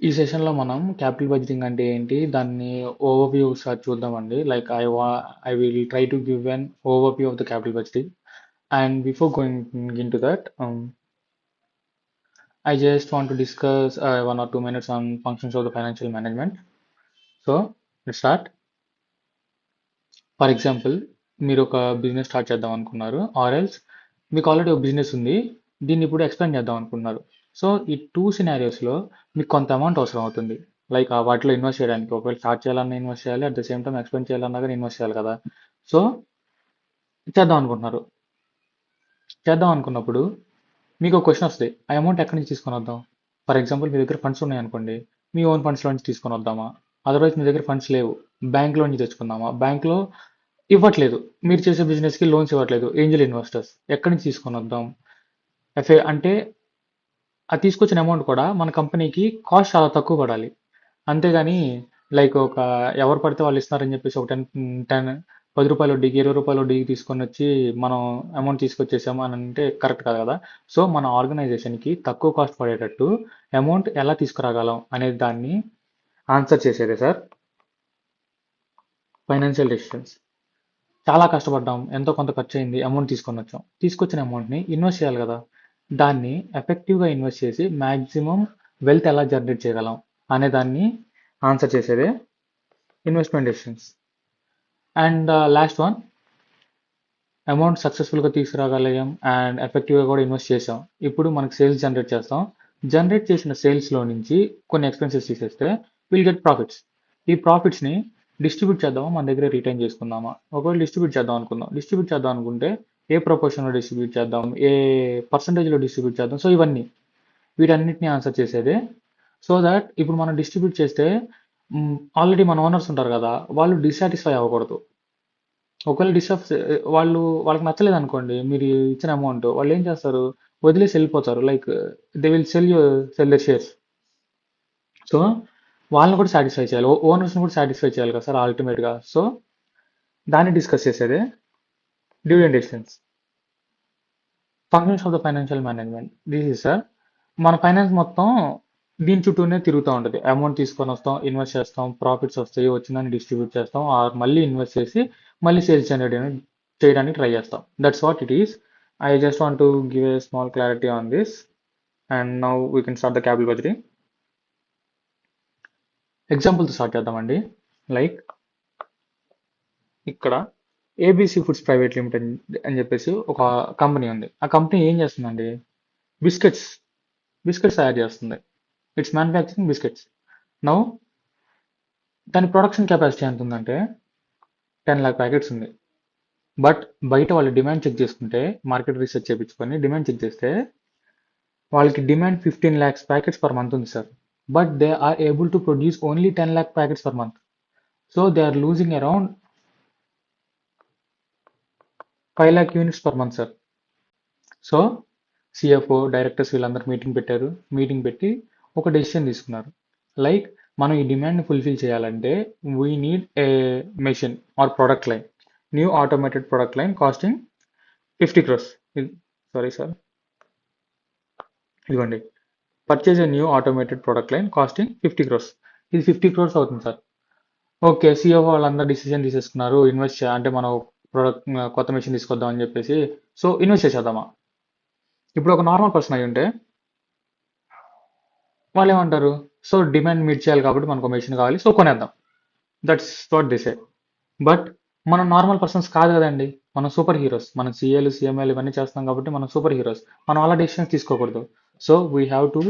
ఈ సెషన్‌లో మనం క్యాపిటల్ బడ్జెటింగ్ అంటే ఏంటి? దాన్ని ఓవర్‌వ్యూ ఒకసారి చూద్దామండి. Like I will try to give an overview of the capital budgeting. And before going into that, I just want to discuss 1 or 2 minutes on functions of the financial management. So let's start. For example మీరు ఒక business start చేద్దాం అనుకున్నారు, or else మీకు already ఒక business ఉంది, దీన్ని ఇప్పుడు expand చేద్దాం అనుకున్నారు. సో ఈ టూ సినారియోస్లో మీకు కొంత అమౌంట్ అవసరం అవుతుంది. లైక్ వాటిలో ఇన్వెస్ట్ చేయడానికి, ఒకవేళ స్టార్ట్ చేయాలన్నా ఇన్వెస్ట్ చేయాలి, at the same time expand చేయాలన్నా కానీ ఇన్వెస్ట్ చేయాలి కదా. సో చేద్దాం అనుకుంటున్నారు. చేద్దాం అనుకున్నప్పుడు మీకు ఒక క్వశ్చన్ వస్తుంది, ఆ అమౌంట్ ఎక్కడి నుంచి తీసుకొని వద్దాం? ఫర్ ఎగ్జాంపుల్ మీ దగ్గర ఫండ్స్ ఉన్నాయనుకోండి, మీ ఓన్ ఫండ్స్లో నుంచి తీసుకొని వద్దామా? అదర్వైజ్ మీ దగ్గర ఫండ్స్ లేవు, బ్యాంక్లో నుంచి తెచ్చుకుందామా? బ్యాంక్లో ఇవ్వట్లేదు, మీరు చేసే బిజినెస్కి లోన్స్ ఇవ్వట్లేదు, ఏంజల్ ఇన్వెస్టర్స్ ఎక్కడి నుంచి తీసుకొని వద్దాం? అంటే అది తీసుకొచ్చిన అమౌంట్ కూడా మన కంపెనీకి కాస్ట్ చాలా తక్కువ పడాలి. అంతేగాని లైక్ ఎవరు పడితే వాళ్ళు ఇస్తున్నారని చెప్పేసి ఒక 10 రూపాయల వడ్డీకి, 20 రూపాయల వడ్డీకి తీసుకొని వచ్చి మనం అమౌంట్ తీసుకొచ్చేసాము అని అంటే కరెక్ట్ కాదు కదా. సో మన ఆర్గనైజేషన్కి తక్కువ కాస్ట్ పడేటట్టు అమౌంట్ ఎలా తీసుకురాగలం అనేది దాన్ని ఆన్సర్ చేసేదే సార్ ఫైనాన్షియల్ డెసిషన్స్. చాలా కష్టపడ్డాం, ఎంతో కొంత ఖర్చు అయింది, అమౌంట్ తీసుకొని వచ్చాం, తీసుకొచ్చిన అమౌంట్ని ఇన్వెస్ట్ చేయాలి కదా. దాన్ని ఎఫెక్టివ్గా ఇన్వెస్ట్ చేసి మ్యాక్సిమం వెల్త్ ఎలా జనరేట్ చేయగలం అనే దాన్ని ఆన్సర్ చేసేదే investment decisions. And last one, amount సక్సెస్ఫుల్గా తీసుకురాగలిగాం అండ్ ఎఫెక్టివ్గా కూడా ఇన్వెస్ట్ చేసాం. ఇప్పుడు మనకి సేల్స్ జనరేట్ చేస్తాం. జనరేట్ చేసిన సేల్స్లో నుంచి కొన్ని ఎక్స్పెన్సెస్ తీసేస్తే విల్ గెట్ ప్రాఫిట్స్. ఈ ప్రాఫిట్స్ని డిస్ట్రిబ్యూట్ చేద్దామా, మన దగ్గర రిటైన్ చేసుకుందామా? ఒకవేళ డిస్ట్రిబ్యూట్ చేద్దాం అనుకుందాం, డిస్ట్రిబ్యూట్ చేద్దాం అనుకుంటే ఏ ప్రపోర్షన్లో డిస్ట్రిబ్యూట్ చేద్దాం, ఏ పర్సంటేజ్లో డిస్ట్రిబ్యూట్ చేద్దాం? సో ఇవన్నీ, వీటన్నిటిని ఆన్సర్ చేసేదే. సో దాట్ ఇప్పుడు మనం డిస్ట్రిబ్యూట్ చేస్తే ఆల్రెడీ మన ఓనర్స్ ఉంటారు కదా, వాళ్ళు డిసాటిస్ఫై అవ్వకూడదు. ఒకవేళ వాళ్ళకి నచ్చలేదు అనుకోండి మీరు ఇచ్చిన అమౌంట్, వాళ్ళు ఏం చేస్తారు, వదిలేసి వెళ్ళిపోతారు. Like they will sell their shares. So వాళ్ళని కూడా సాటిస్ఫై చేయాలి, ఓనర్స్ని కూడా సాటిస్ఫై చేయాలి కదా సార్ అల్టిమేట్గా. సో దాన్ని డిస్కస్ చేసేదే dividend decisions. Functions of the financial management, this is sir మన ఫైనాన్స్ మొత్తం దీని చుట్టూనే తిరుగుతూ ఉంటుంది. అమౌంట్ తీసుకొని వస్తాం, ఇన్వెస్ట్ చేస్తాం, ప్రాఫిట్స్ వస్తాయి, వచ్చిందని డిస్ట్రిబ్యూట్ చేస్తాం, ఆర్ మళ్ళీ ఇన్వెస్ట్ చేసి మళ్ళీ సేల్స్ జనరేట్ చేయడానికి ట్రై చేస్తాం. That's what it is. I just want to give a small clarity on this. And now we can start the capital budgeting. ఎగ్జాంపుల్తో స్టార్ట్ చేద్దామండి. లైక్ ఇక్కడ ఏబీసీ ఫుడ్స్ ప్రైవేట్ లిమిటెడ్ అని చెప్పేసి ఒక company ఉంది. ఆ కంపెనీ ఏం చేస్తుందండి, బిస్కెట్స్ తయారు చేస్తుంది. It's manufacturing biscuits. నౌ దాని ప్రొడక్షన్ కెపాసిటీ ఎంత ఉందంటే 10 lakh ప్యాకెట్స్ ఉంది. బట్ బయట వాళ్ళు డిమాండ్ చెక్ చేసుకుంటే, మార్కెట్ రీసెర్చ్ చేయించుకొని డిమాండ్ చెక్ చేస్తే వాళ్ళకి demand 15 lakhs packets per month ఉంది sir. But they are able to produce only 10 lakh packets per month. So they are losing around 5 lakh units per month sir. So CFO directors వీళ్ళందరూ meeting పెట్టి ఒక decision తీసుకున్నారు. Like మనం ఈ డిమాండ్ని fulfil చేయాలంటే we need a machine or product line, new automated product line costing 50 crores. Sorry sir, ఇదిగోండి, purchase a new automated product line costing 50 crores. ఇది 50 crores అవుతుంది సార్. ఓకే, సిఎఫ్ఓ వాళ్ళందరూ డిసిషన్ తీసేసుకున్నారు, అంటే మనం ప్రొడక్ట్ కొత్త మెషిన్ తీసుకొద్దాం అని చెప్పేసి. సో ఇన్వెస్ట్ చేసేద్దామా? ఇప్పుడు ఒక నార్మల్ పర్సన్ అయి ఉంటే వాళ్ళు ఏమంటారు, సో డిమాండ్ మీట్ చేయాలి కాబట్టి మనకు మెషిన్ కావాలి, సో కొనేద్దాం. That's what they say. But మనం నార్మల్ పర్సన్స్ కాదు కదండి, మనం సూపర్ హీరోస్. మనం సిఏలు సిఎంఏలు ఇవన్నీ చేస్తాం కాబట్టి మనం సూపర్ హీరోస్, మనం అలా డెసిషన్స్ తీసుకోకూడదు. So we have to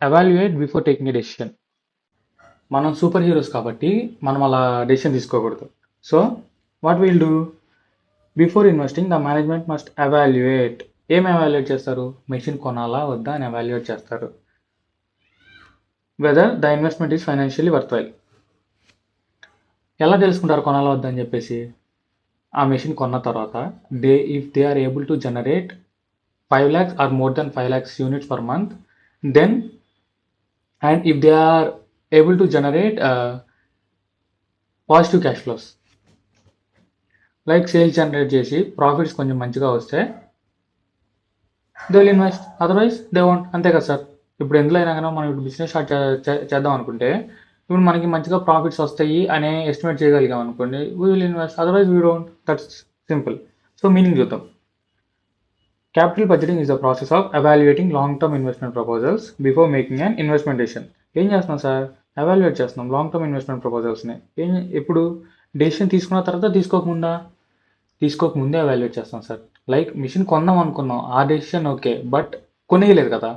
evaluate before taking a decision. మనం సూపర్ హీరోస్ కాబట్టి మనం అలా డెసిషన్ తీసుకోకూడదు. So what will do, before investing the management must evaluate. ఏం ఎవాల్యుయేట్ చేస్తారు, మెషిన్ కొనాలా వద్దా అని ఎవాల్యుయేట్ చేస్తారు. Whether the investment is financially worthwhile. ఎలా తెలుసుకుంటారు కొనాలా వద్దా అని చెప్పేసి, ఆ మెషిన్ కొన్న తర్వాత if they are able to generate 5 lakhs or more than 5 lakhs units per month, then and if they are able to generate positive cash flows, like sales generate చేసి ప్రాఫిట్స్ కొంచెం మంచిగా వస్తే they will invest, otherwise they won't. అంతే కదా sir. ఇప్పుడు ఎందులో అయినా కానీ మనం ఇప్పుడు బిజినెస్ స్టార్ట్ చేద్దాం అనుకుంటే ఇప్పుడు మనకి మంచిగా ప్రాఫిట్స్ వస్తాయి అనే ఎస్టిమేట్ చేయగలిగాం అనుకోండి, we will invest, otherwise we don't. That's simple. So meaning చూద్దాం. Capital budgeting is the process of evaluating long term investment proposals before making an investment decision. ఏం చేస్తున్నాం సార్? ఎవాల్యుయేట్ చేస్తున్నాం లాంగ్ టర్మ్ ఇన్వెస్ట్మెంట్ ప్రపోజల్స్ని. ఎప్పుడు? Decision తీసుకున్న తర్వాత తీసుకోకముందే evaluate చేస్తాం సార్. లైక్ మిషన్ కొందాం అనుకున్నాం, ఆ డెసిషన్ ఓకే, బట్ కొనేయలేదు కదా.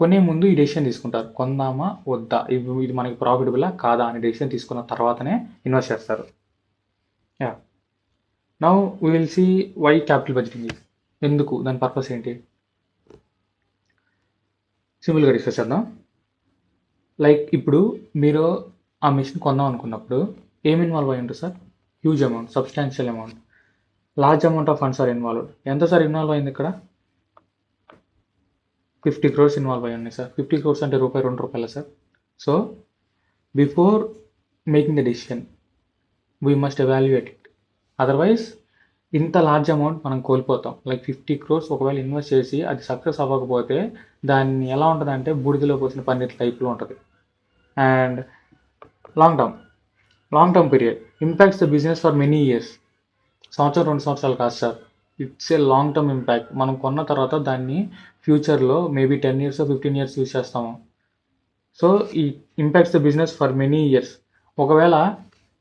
కొనే ముందు ఈ డెసిషన్ తీసుకుంటారు, కొందామా వద్దా, ఇది మనకి ప్రాఫిటబులా కాదా అనే డెసిషన్ తీసుకున్న తర్వాతనే ఇన్వెస్ట్ చేస్తారు. Ya, now we will see why capital budgeting is. ఎందుకు, దాని పర్పస్ ఏంటి, సింపుల్గా డిస్కస్ చేద్దాం. లైక్ ఇప్పుడు మీరు ఆ మిషన్ కొందాం అనుకున్నప్పుడు ఏం ఇన్వాల్వ్ అయ్యి ఉంటుంది sir? Huge amount, substantial amount, large amount of funds are involved. ఎంత సార్ ఇన్వాల్వ్ అయింది ఇక్కడ? 50 crores ఇన్వాల్వ్ అయ్యి ఉన్నాయి సార్. 50 crores అంటే రూపాయి 2 రూపాయల sir. So before making the decision we must evaluate it, otherwise ఇంత లార్జ్ అమౌంట్ మనం కోల్పోతాం. లైక్ 50 crores ఒకవేళ ఇన్వెస్ట్ చేసి అది సక్సెస్ అవ్వకపోతే దాన్ని ఎలా ఉంటుంది అంటే బూడిదలో పోసిన పన్నీర్ టైప్లో ఉంటుంది. And long term period impacts the business for many years. సంవత్సరం 2 సంవత్సరాలు కాదు sir, it's a long term impact. మనం కొన్న తర్వాత దాన్ని ఫ్యూచర్లో మేబీ 10 years 15 years యూస్ చేస్తాము. సో ఈ impacts the business for many years. ఒకవేళ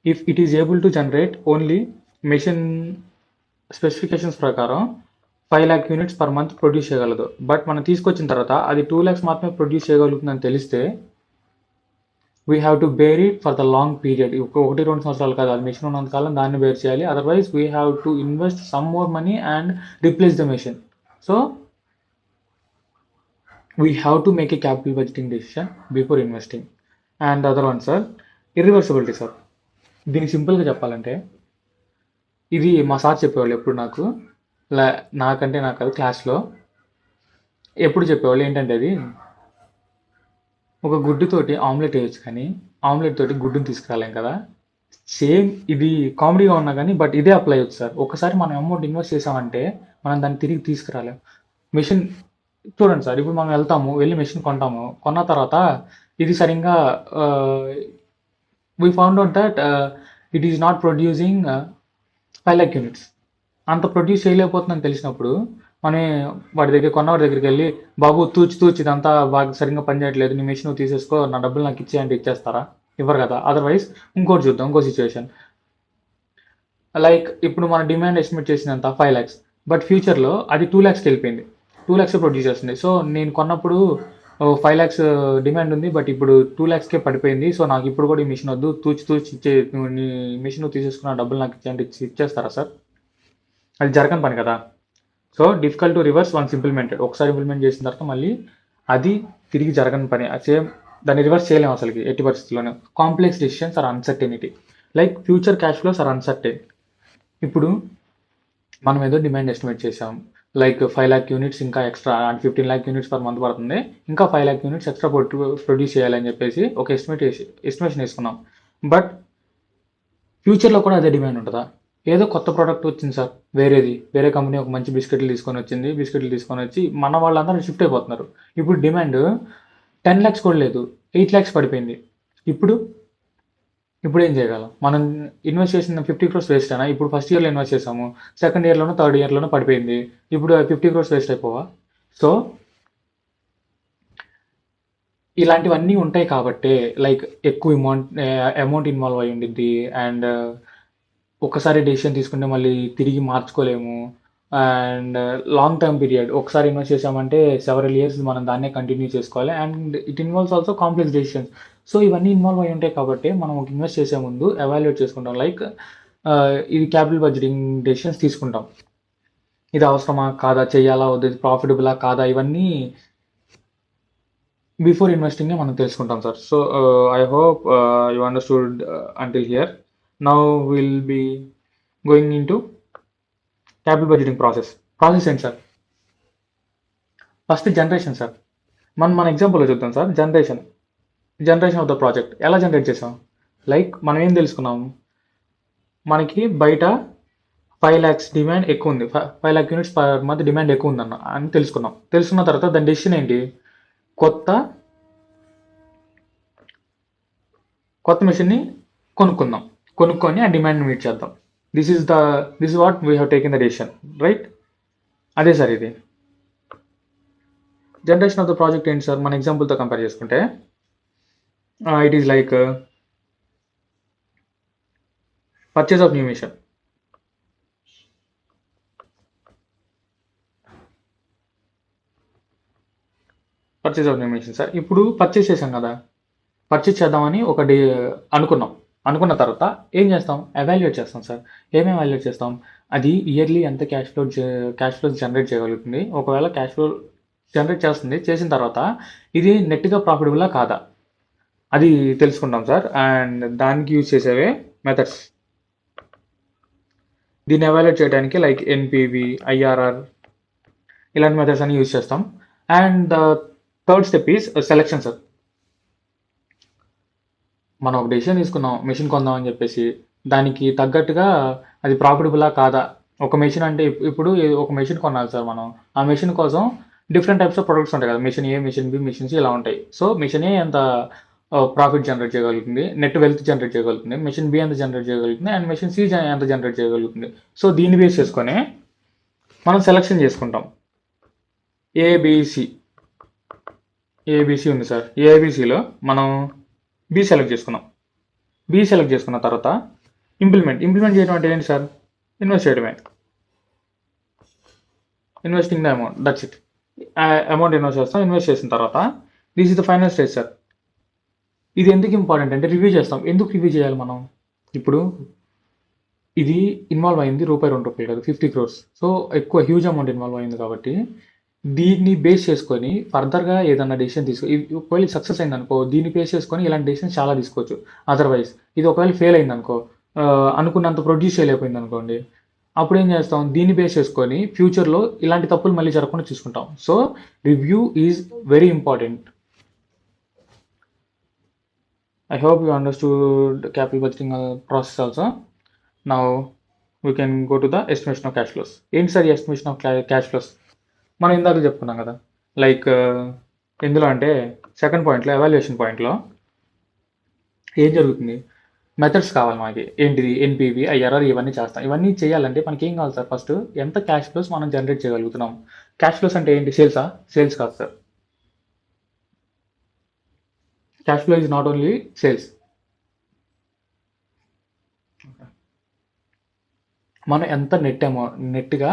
if it is able to generate only machine specifications ప్రకారం 5 lakh units per month produce చేయగలదు, బట్ మనం తీసుకొచ్చిన తర్వాత అది 2 lakhs మాత్రమే ప్రొడ్యూస్ చేయగలుగుతుందని తెలిస్తే we have to bear it for the long period. 1-2 సంవత్సరాలు కాదు, అది మెషిన్ ఉన్నంత కాలం దాన్ని బేర్ చేయాలి, otherwise we have to invest some more money and replace the machine. So we have to make a capital budgeting decision before investing. And the other one sir, irreversibility sir. దీనికి సింపుల్గా చెప్పాలంటే ఇది మా sir చెప్పేవాళ్ళు ఎప్పుడు నాకంటే నాకు అది క్లాస్లో ఎప్పుడు చెప్పేవాళ్ళు ఏంటంటే, అది ఒక గుడ్డుతోటి ఆమ్లెట్ వేయచ్చు కానీ ఆమ్లెట్ తోటి గుడ్డుని తీసుకురాలేం కదా. సేమ్ ఇది కామెడీగా ఉన్నా కానీ బట్ ఇదే అప్లై అవుతుంది సార్. ఒకసారి మనం అమౌంట్ ఇన్వెస్ట్ చేసామంటే మనం దాన్ని తిరిగి తీసుకురాలేం. మిషన్ చూడండి సార్, ఇప్పుడు మనం వెళ్ళి మెషిన్ కొంటాము, కొన్న తర్వాత ఇది సరిగ్గా we found out that it is not producing 5 lakh units. అంత ప్రొడ్యూస్ చేయలేకపోతుందని తెలిసినప్పుడు మనం వాడి దగ్గరికి వెళ్ళి, బాబు తూచి ఇదంతా బాగా సరిగ్గా పనిచేయట్లేదు, నీ మెషిన్ తీసేసుకో, నా డబ్బులు నాకు ఇచ్చేయంటే ఇచ్చేస్తారా? ఇవ్వరు కదా. అదర్వైజ్ ఇంకోటి చూద్దాం, ఇంకో సిచ్యువేషన్. లైక్ ఇప్పుడు మన డిమాండ్ ఎస్టిమేట్ చేసినంత 5 lakhs, బట్ ఫ్యూచర్లో అది 2 lakhsకి వెళ్ళిపోయింది, 2 lakhs ప్రొడ్యూస్ చేస్తుంది. సో నేను కొన్నప్పుడు 5 lakhs డిమాండ్ ఉంది, బట్ ఇప్పుడు 2 lakhsకే పడిపోయింది. సో నాకు ఇప్పుడు కూడా ఈ మిషన్ వద్దు, తూచి నీ మిషన్ తీసేసుకున్న డబ్బులు నాకు ఇచ్చేయంటే ఇచ్చేస్తారా సార్? అది జరగని పని కదా. So difficult to reverse once implemented. ఒకసారి ఇంప్లిమెంట్ చేసిన తర్వాత మళ్ళీ అది తిరిగి జరగని పని. సేమ్ దాన్ని రివర్స్ చేయలేము అసలుకి ఎట్టి పరిస్థితుల్లోనే. Complex decisions are uncertainty, like future cash flows are uncertain. ఇప్పుడు మనం ఏదో డిమాండ్ ఎస్టిమేట్ చేసాం, లైక్ 5 lakh units ఇంకా ఎక్స్ట్రా, అంటే 15 lakh units per month పడుతుంది, ఇంకా 5 lakh units ఎక్స్ట్రా ప్రొడ్యూస్ చేయాలని చెప్పేసి ఒక ఎస్టిమేషన్ వేసుకున్నాం. బట్ ఫ్యూచర్లో కూడా అదే డిమాండ్ ఉంటుందా? ఏదో కొత్త ప్రోడక్ట్ వచ్చింది సార్, వేరే కంపెనీ ఒక మంచి బిస్కెట్లు తీసుకొని వచ్చి మన వాళ్ళందరూ షిఫ్ట్ అయిపోతున్నారు. ఇప్పుడు డిమాండ్ 10 lakhs కూడా లేదు, 8 lakhs పడిపోయింది. ఇప్పుడు ఏం చేయగలం? మనం ఇన్వెస్ట్ చేసిన 50 crores వేస్ట్ అయినా, ఇప్పుడు ఫస్ట్ ఇయర్లో ఇన్వెస్ట్ చేసాము, సెకండ్ ఇయర్లోనో థర్డ్ ఇయర్లోనో పడిపోయింది, ఇప్పుడు 50 crores వేస్ట్ అయిపోవా? సో ఇలాంటివన్నీ ఉంటాయి కాబట్టి లైక్ ఎక్కువ అమౌంట్ ఇన్వాల్వ్ అయ్యి ఉండిద్ది, అండ్ ఒకసారి డెసిషన్ తీసుకుంటే మళ్ళీ తిరిగి మార్చుకోలేము, అండ్ లాంగ్ టర్మ్ పీరియడ్ ఒకసారి ఇన్వెస్ట్ చేసామంటే సెవరల్ ఇయర్స్ మనం దాన్నే కంటిన్యూ చేసుకోవాలి, and it involves also complex decisions. So ఇవన్నీ ఇన్వాల్వ్ అయి ఉంటాయి కాబట్టి మనం ఒక ఇన్వెస్ట్ చేసే ముందు ఎవాల్యుయేట్ చేసుకుంటాం. లైక్ ఇది క్యాపిటల్ బడ్జెటింగ్ డెసిషన్స్ తీసుకుంటాం, ఇది అవసరమా కాదా, చెయ్యాలా వద్దు, ఇది ప్రాఫిటబులా కాదా, ఇవన్నీ బిఫోర్ ఇన్వెస్టింగ్ మనం తెలుసుకుంటాం sir. So I hope you understood until here. Now will be going in to capital budgeting process ఏంటి సార్? First generation sir. మన ఎగ్జాంపుల్లో చూద్దాం sir. Generation of the project ఎలా జనరేట్ చేసాం? లైక్ మనం ఏం తెలుసుకున్నాము, మనకి బయట 5 lakhs డిమాండ్ ఎక్కువ ఉంది, 5 lakh units per month demand ఎక్కువ ఉందన్న అని తెలుసుకున్న తర్వాత దాని డెసిషన్ ఏంటి? కొత్త కొత్త మెషిన్ని కొనుక్కుందాం. కొనుక్కొని ఆ డిమాండ్ని మీట్ చేద్దాం. This is what we have taken the decision, right? అదే సార్ ఇది. జనరేషన్ ఆఫ్ ద ప్రాజెక్ట్ ఏంటి సార్? మన ఎగ్జాంపుల్తో కంపేర్ చేసుకుంటే it is like purchase of new machine. Purchase of new machine sir. ఇప్పుడు పర్చేస్ చేసాం కదా, పర్చేస్ చేద్దామని అనుకున్నాం. అనుకున్న తర్వాత ఏం చేస్తాం? ఎవాల్యుయేట్ చేస్తాం సార్. ఏమేమి ఎవాల్యుయేట్ చేస్తాం? అది ఇయర్లీ ఎంత క్యాష్ ఫ్లో జనరేట్ చేయగలుగుతుంది. ఒకవేళ క్యాష్ ఫ్లో జనరేట్ చేసిన తర్వాత ఇది నెట్గా ప్రాఫిటబులా కాదా అది తెలుసుకుంటాం సార్. అండ్ దానికి యూజ్ చేసేవే మెథడ్స్. దీన్ని ఎవాల్యుయేట్ చేయడానికి లైక్ ఎన్పివి, ఐఆర్ఆర్ ఇలాంటి మెథడ్స్ అన్ని యూజ్ చేస్తాం. And the third step is selection sir. మనం ఒక డెసిషన్ తీసుకున్నాం మెషిన్ కొందామని చెప్పేసి, దానికి తగ్గట్టుగా అది ప్రాఫిటబులా కాదా. ఒక మెషిన్ అంటే ఇప్పుడు ఒక మెషిన్ కొనాలి సార్ మనం. ఆ మెషిన్ కోసం డిఫరెంట్ టైప్స్ ఆఫ్ ప్రొడక్ట్స్ ఉంటాయి కదా, machine A, machine B, machine C ఇలా ఉంటాయి. సో మెషిన్ ఏ ఎంత ప్రాఫిట్ జనరేట్ చేయగలుగుతుంది, నెట్ వెల్త్ జనరేట్ చేయగలుగుతుంది, మెషిన్ బి ఎంత జనరేట్ చేయగలుగుతుంది, అండ్ మెషిన్ సి ఎంత జనరేట్ చేయగలుగుతుంది. సో దీన్ని బేస్ చేసుకొని మనం సెలెక్షన్ చేసుకుంటాం. ఏబిసి ఉంది సార్. ఏబిసిలో మనం బి సెలెక్ట్ చేసుకున్నాం. బి సెలెక్ట్ చేసుకున్న తర్వాత ఇంప్లిమెంట్ చేయడం అంటే ఏంటి సార్? ఇన్వెస్ట్ చేయడమే. Investing the amount, that's it. Amount invest చేస్తాం. ఇన్వెస్ట్ చేసిన తర్వాత this is the final stage sir. ఇది ఎందుకు ఇంపార్టెంట్ అంటే రివ్యూ చేస్తాం. ఎందుకు రివ్యూ చేయాలి మనం? ఇప్పుడు ఇది ఇన్వాల్వ్ అయింది రూపాయి 2 రూపాయలు కాదు, 50 crores. సో ఎక్కువ హ్యూజ్ అమౌంట్ ఇన్వాల్వ్ అయింది కాబట్టి దీన్ని బేస్ చేసుకొని ఫర్దర్గా ఏదన్నా డెసిషన్ ఒకవేళ సక్సెస్ అయింది అనుకో, దీన్ని బేస్ చేసుకొని ఇలాంటి డెసిషన్ చాలా తీసుకోవచ్చు. అదర్వైజ్ ఇది ఒకవేళ ఫెయిల్ అయింది అనుకో, అనుకున్నంత ప్రొడ్యూస్ చేయలేకపోయింది అనుకోండి, అప్పుడు ఏం చేస్తాం? దీన్ని బేస్ చేసుకొని ఫ్యూచర్లో ఇలాంటి తప్పులు మళ్ళీ జరగకుండా చూసుకుంటాం. So review is very important. I hope you understood capital budgeting process also. Now we can go to the estimation of cash flows. ఏంటి sir estimation of cash flows? మనం ఇందాక చెప్పుకున్నాం కదా, లైక్ ఎందులో అంటే సెకండ్ పాయింట్లో, ఎవాల్యుయేషన్ పాయింట్లో ఏం జరుగుతుంది? మెథడ్స్ కావాలి మనకి. ఏంటిది? ఎన్పివి, ఐఆర్ఆర్ ఇవన్నీ చేస్తాం. ఇవన్నీ చేయాలంటే మనకి ఏం కావాలి సార్? ఫస్ట్ ఎంత క్యాష్ ఫ్లోస్ మనం జనరేట్ చేయగలుగుతున్నాం. క్యాష్ ఫ్లోస్ అంటే ఏంటి? సేల్స్ కాదు sir. Cash flow is not only sales. మనం ఎంత నెట్గా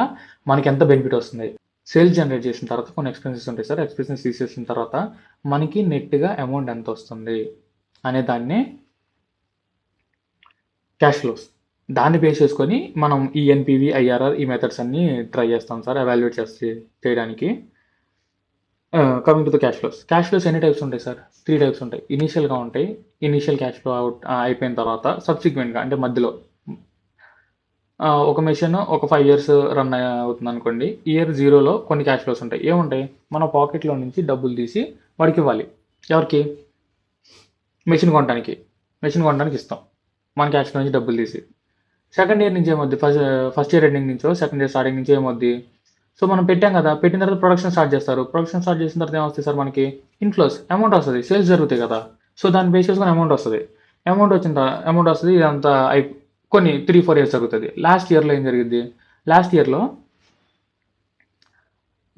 మనకి ఎంత బెనిఫిట్ వస్తుంది. సేల్స్ జనరేట్ చేసిన తర్వాత కొన్ని ఎక్స్పెన్సెస్ ఉంటాయి సార్. ఎక్స్పెన్సెస్ తీసేసిన తర్వాత మనకి నెట్గా అమౌంట్ ఎంత వస్తుంది అనే దాన్ని క్యాష్ ఫ్లోస్. దాన్ని బేస్ చేసుకొని మనం ఈ ఎన్పివి, ఐఆర్ఆర్ ఈ మెథడ్స్ అన్ని ట్రై చేస్తాం సార్ ఎవాల్యుయేట్ చేయడానికి. Coming to the cash flows ఎన్ని టైప్స్ ఉంటాయి సార్? 3 టైప్స్ ఉంటాయి. ఇనీషియల్గా ఉంటాయి. ఇనీషియల్ క్యాష్ ఫ్లో అయిపోయిన తర్వాత సబ్సిక్వెంట్గా అంటే మధ్యలో ఒక మెషిన్ ఒక 5 years రన్ అవుతుంది అనుకోండి. ఇయర్ 0లో కొన్ని క్యాష్ ఫ్లోస్ ఉంటాయి. ఏముంటాయి? మన పాకెట్లో నుంచి డబ్బులు తీసి వాడికి ఇవ్వాలి. ఎవరికి? మెషిన్ కొనడానికి ఇస్తాం. మన క్యాష్ ఫ్లో నుంచి డబ్బులు తీసి. సెకండ్ ఇయర్ నుంచి ఏమవుద్ది? ఫస్ట్ ఇయర్ ఎండింగ్ నుంచో సెకండ్ ఇయర్ స్టార్టింగ్ నుంచి ఏమవుద్ది? సో మనం పెట్టాం కదా, పెట్టిన తర్వాత ప్రొడక్షన్ స్టార్ట్ చేస్తారు. ప్రొడక్షన్ స్టార్ట్ చేసిన తర్వాత ఏమొస్తాయి సార్? మనకి ఇన్ఫ్లోస్, అమౌంట్ వస్తుంది. సేల్స్ జరుగుతాయి కదా, సో దాన్ని బేస్ చేసుకొని అమౌంట్ వస్తుంది. అమౌంట్ వస్తుంది. ఇదంతా కొన్ని 3-4 years జరుగుతుంది. లాస్ట్ ఇయర్లో ఏం జరిగింది? లాస్ట్ ఇయర్లో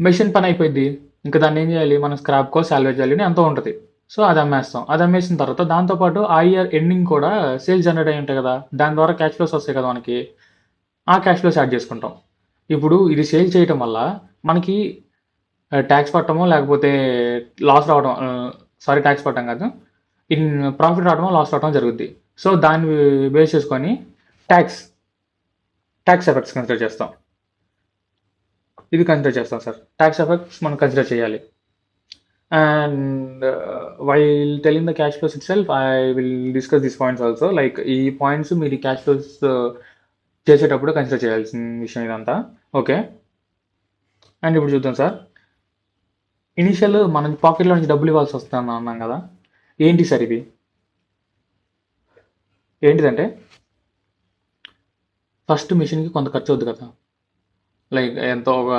మెషిన్ పని అయిపోయింది. ఇంకా దాన్ని ఏం చేయాలి? మనం స్క్రాప్కో సాల్వేజ్ వాల్యూని ఎంతో ఉంటుంది. సో అది అమ్మేస్తాం. అది అమ్మేసిన తర్వాత దాంతోపాటు ఆ ఇయర్ ఎండింగ్ కూడా సేల్స్ జనరేట్ అయి ఉంటాయి కదా, దాని ద్వారా క్యాష్ ఫ్లోస్ వస్తాయి కదా మనకి. ఆ క్యాష్ ఫ్లోస్ యాడ్ చేసుకుంటాం. ఇప్పుడు ఇది సేల్ చేయటం వల్ల మనకి ట్యాక్స్ పట్టడమో లేకపోతే లాస్ రావడం, ట్యాక్స్ పట్టడం కాదు, ప్రాఫిట్ రావడమో లాస్ రావడం జరుగుద్ది. సో దాన్ని బేస్ చేసుకొని ట్యాక్స్ ఎఫెక్ట్స్ కన్సిడర్ చేస్తాం. ఇది కన్సిడర్ చేస్తాం సార్. ట్యాక్స్ ఎఫెక్ట్స్ మనం కన్సిడర్ చేయాలి. And while telling the cash flows it self I will discuss this points also. Like ఈ పాయింట్స్ మీరు క్యాష్ ఫ్లోస్ చేసేటప్పుడు కన్సిడర్ చేయాల్సిన విషయం ఇదంతా. ఓకే, అండ్ ఇప్పుడు చూద్దాం సార్. ఇనీషియల్ మనం పాకెట్లో నుంచి డబ్బులు ఇవ్వాల్సి వస్తుంది అన్నాం కదా, ఏంటి సార్ ఇది? ఏంటిదంటే ఫస్ట్ మిషన్కి కొంత ఖర్చు అవుద్ది కదా, లైక్ ఎంతో ఒక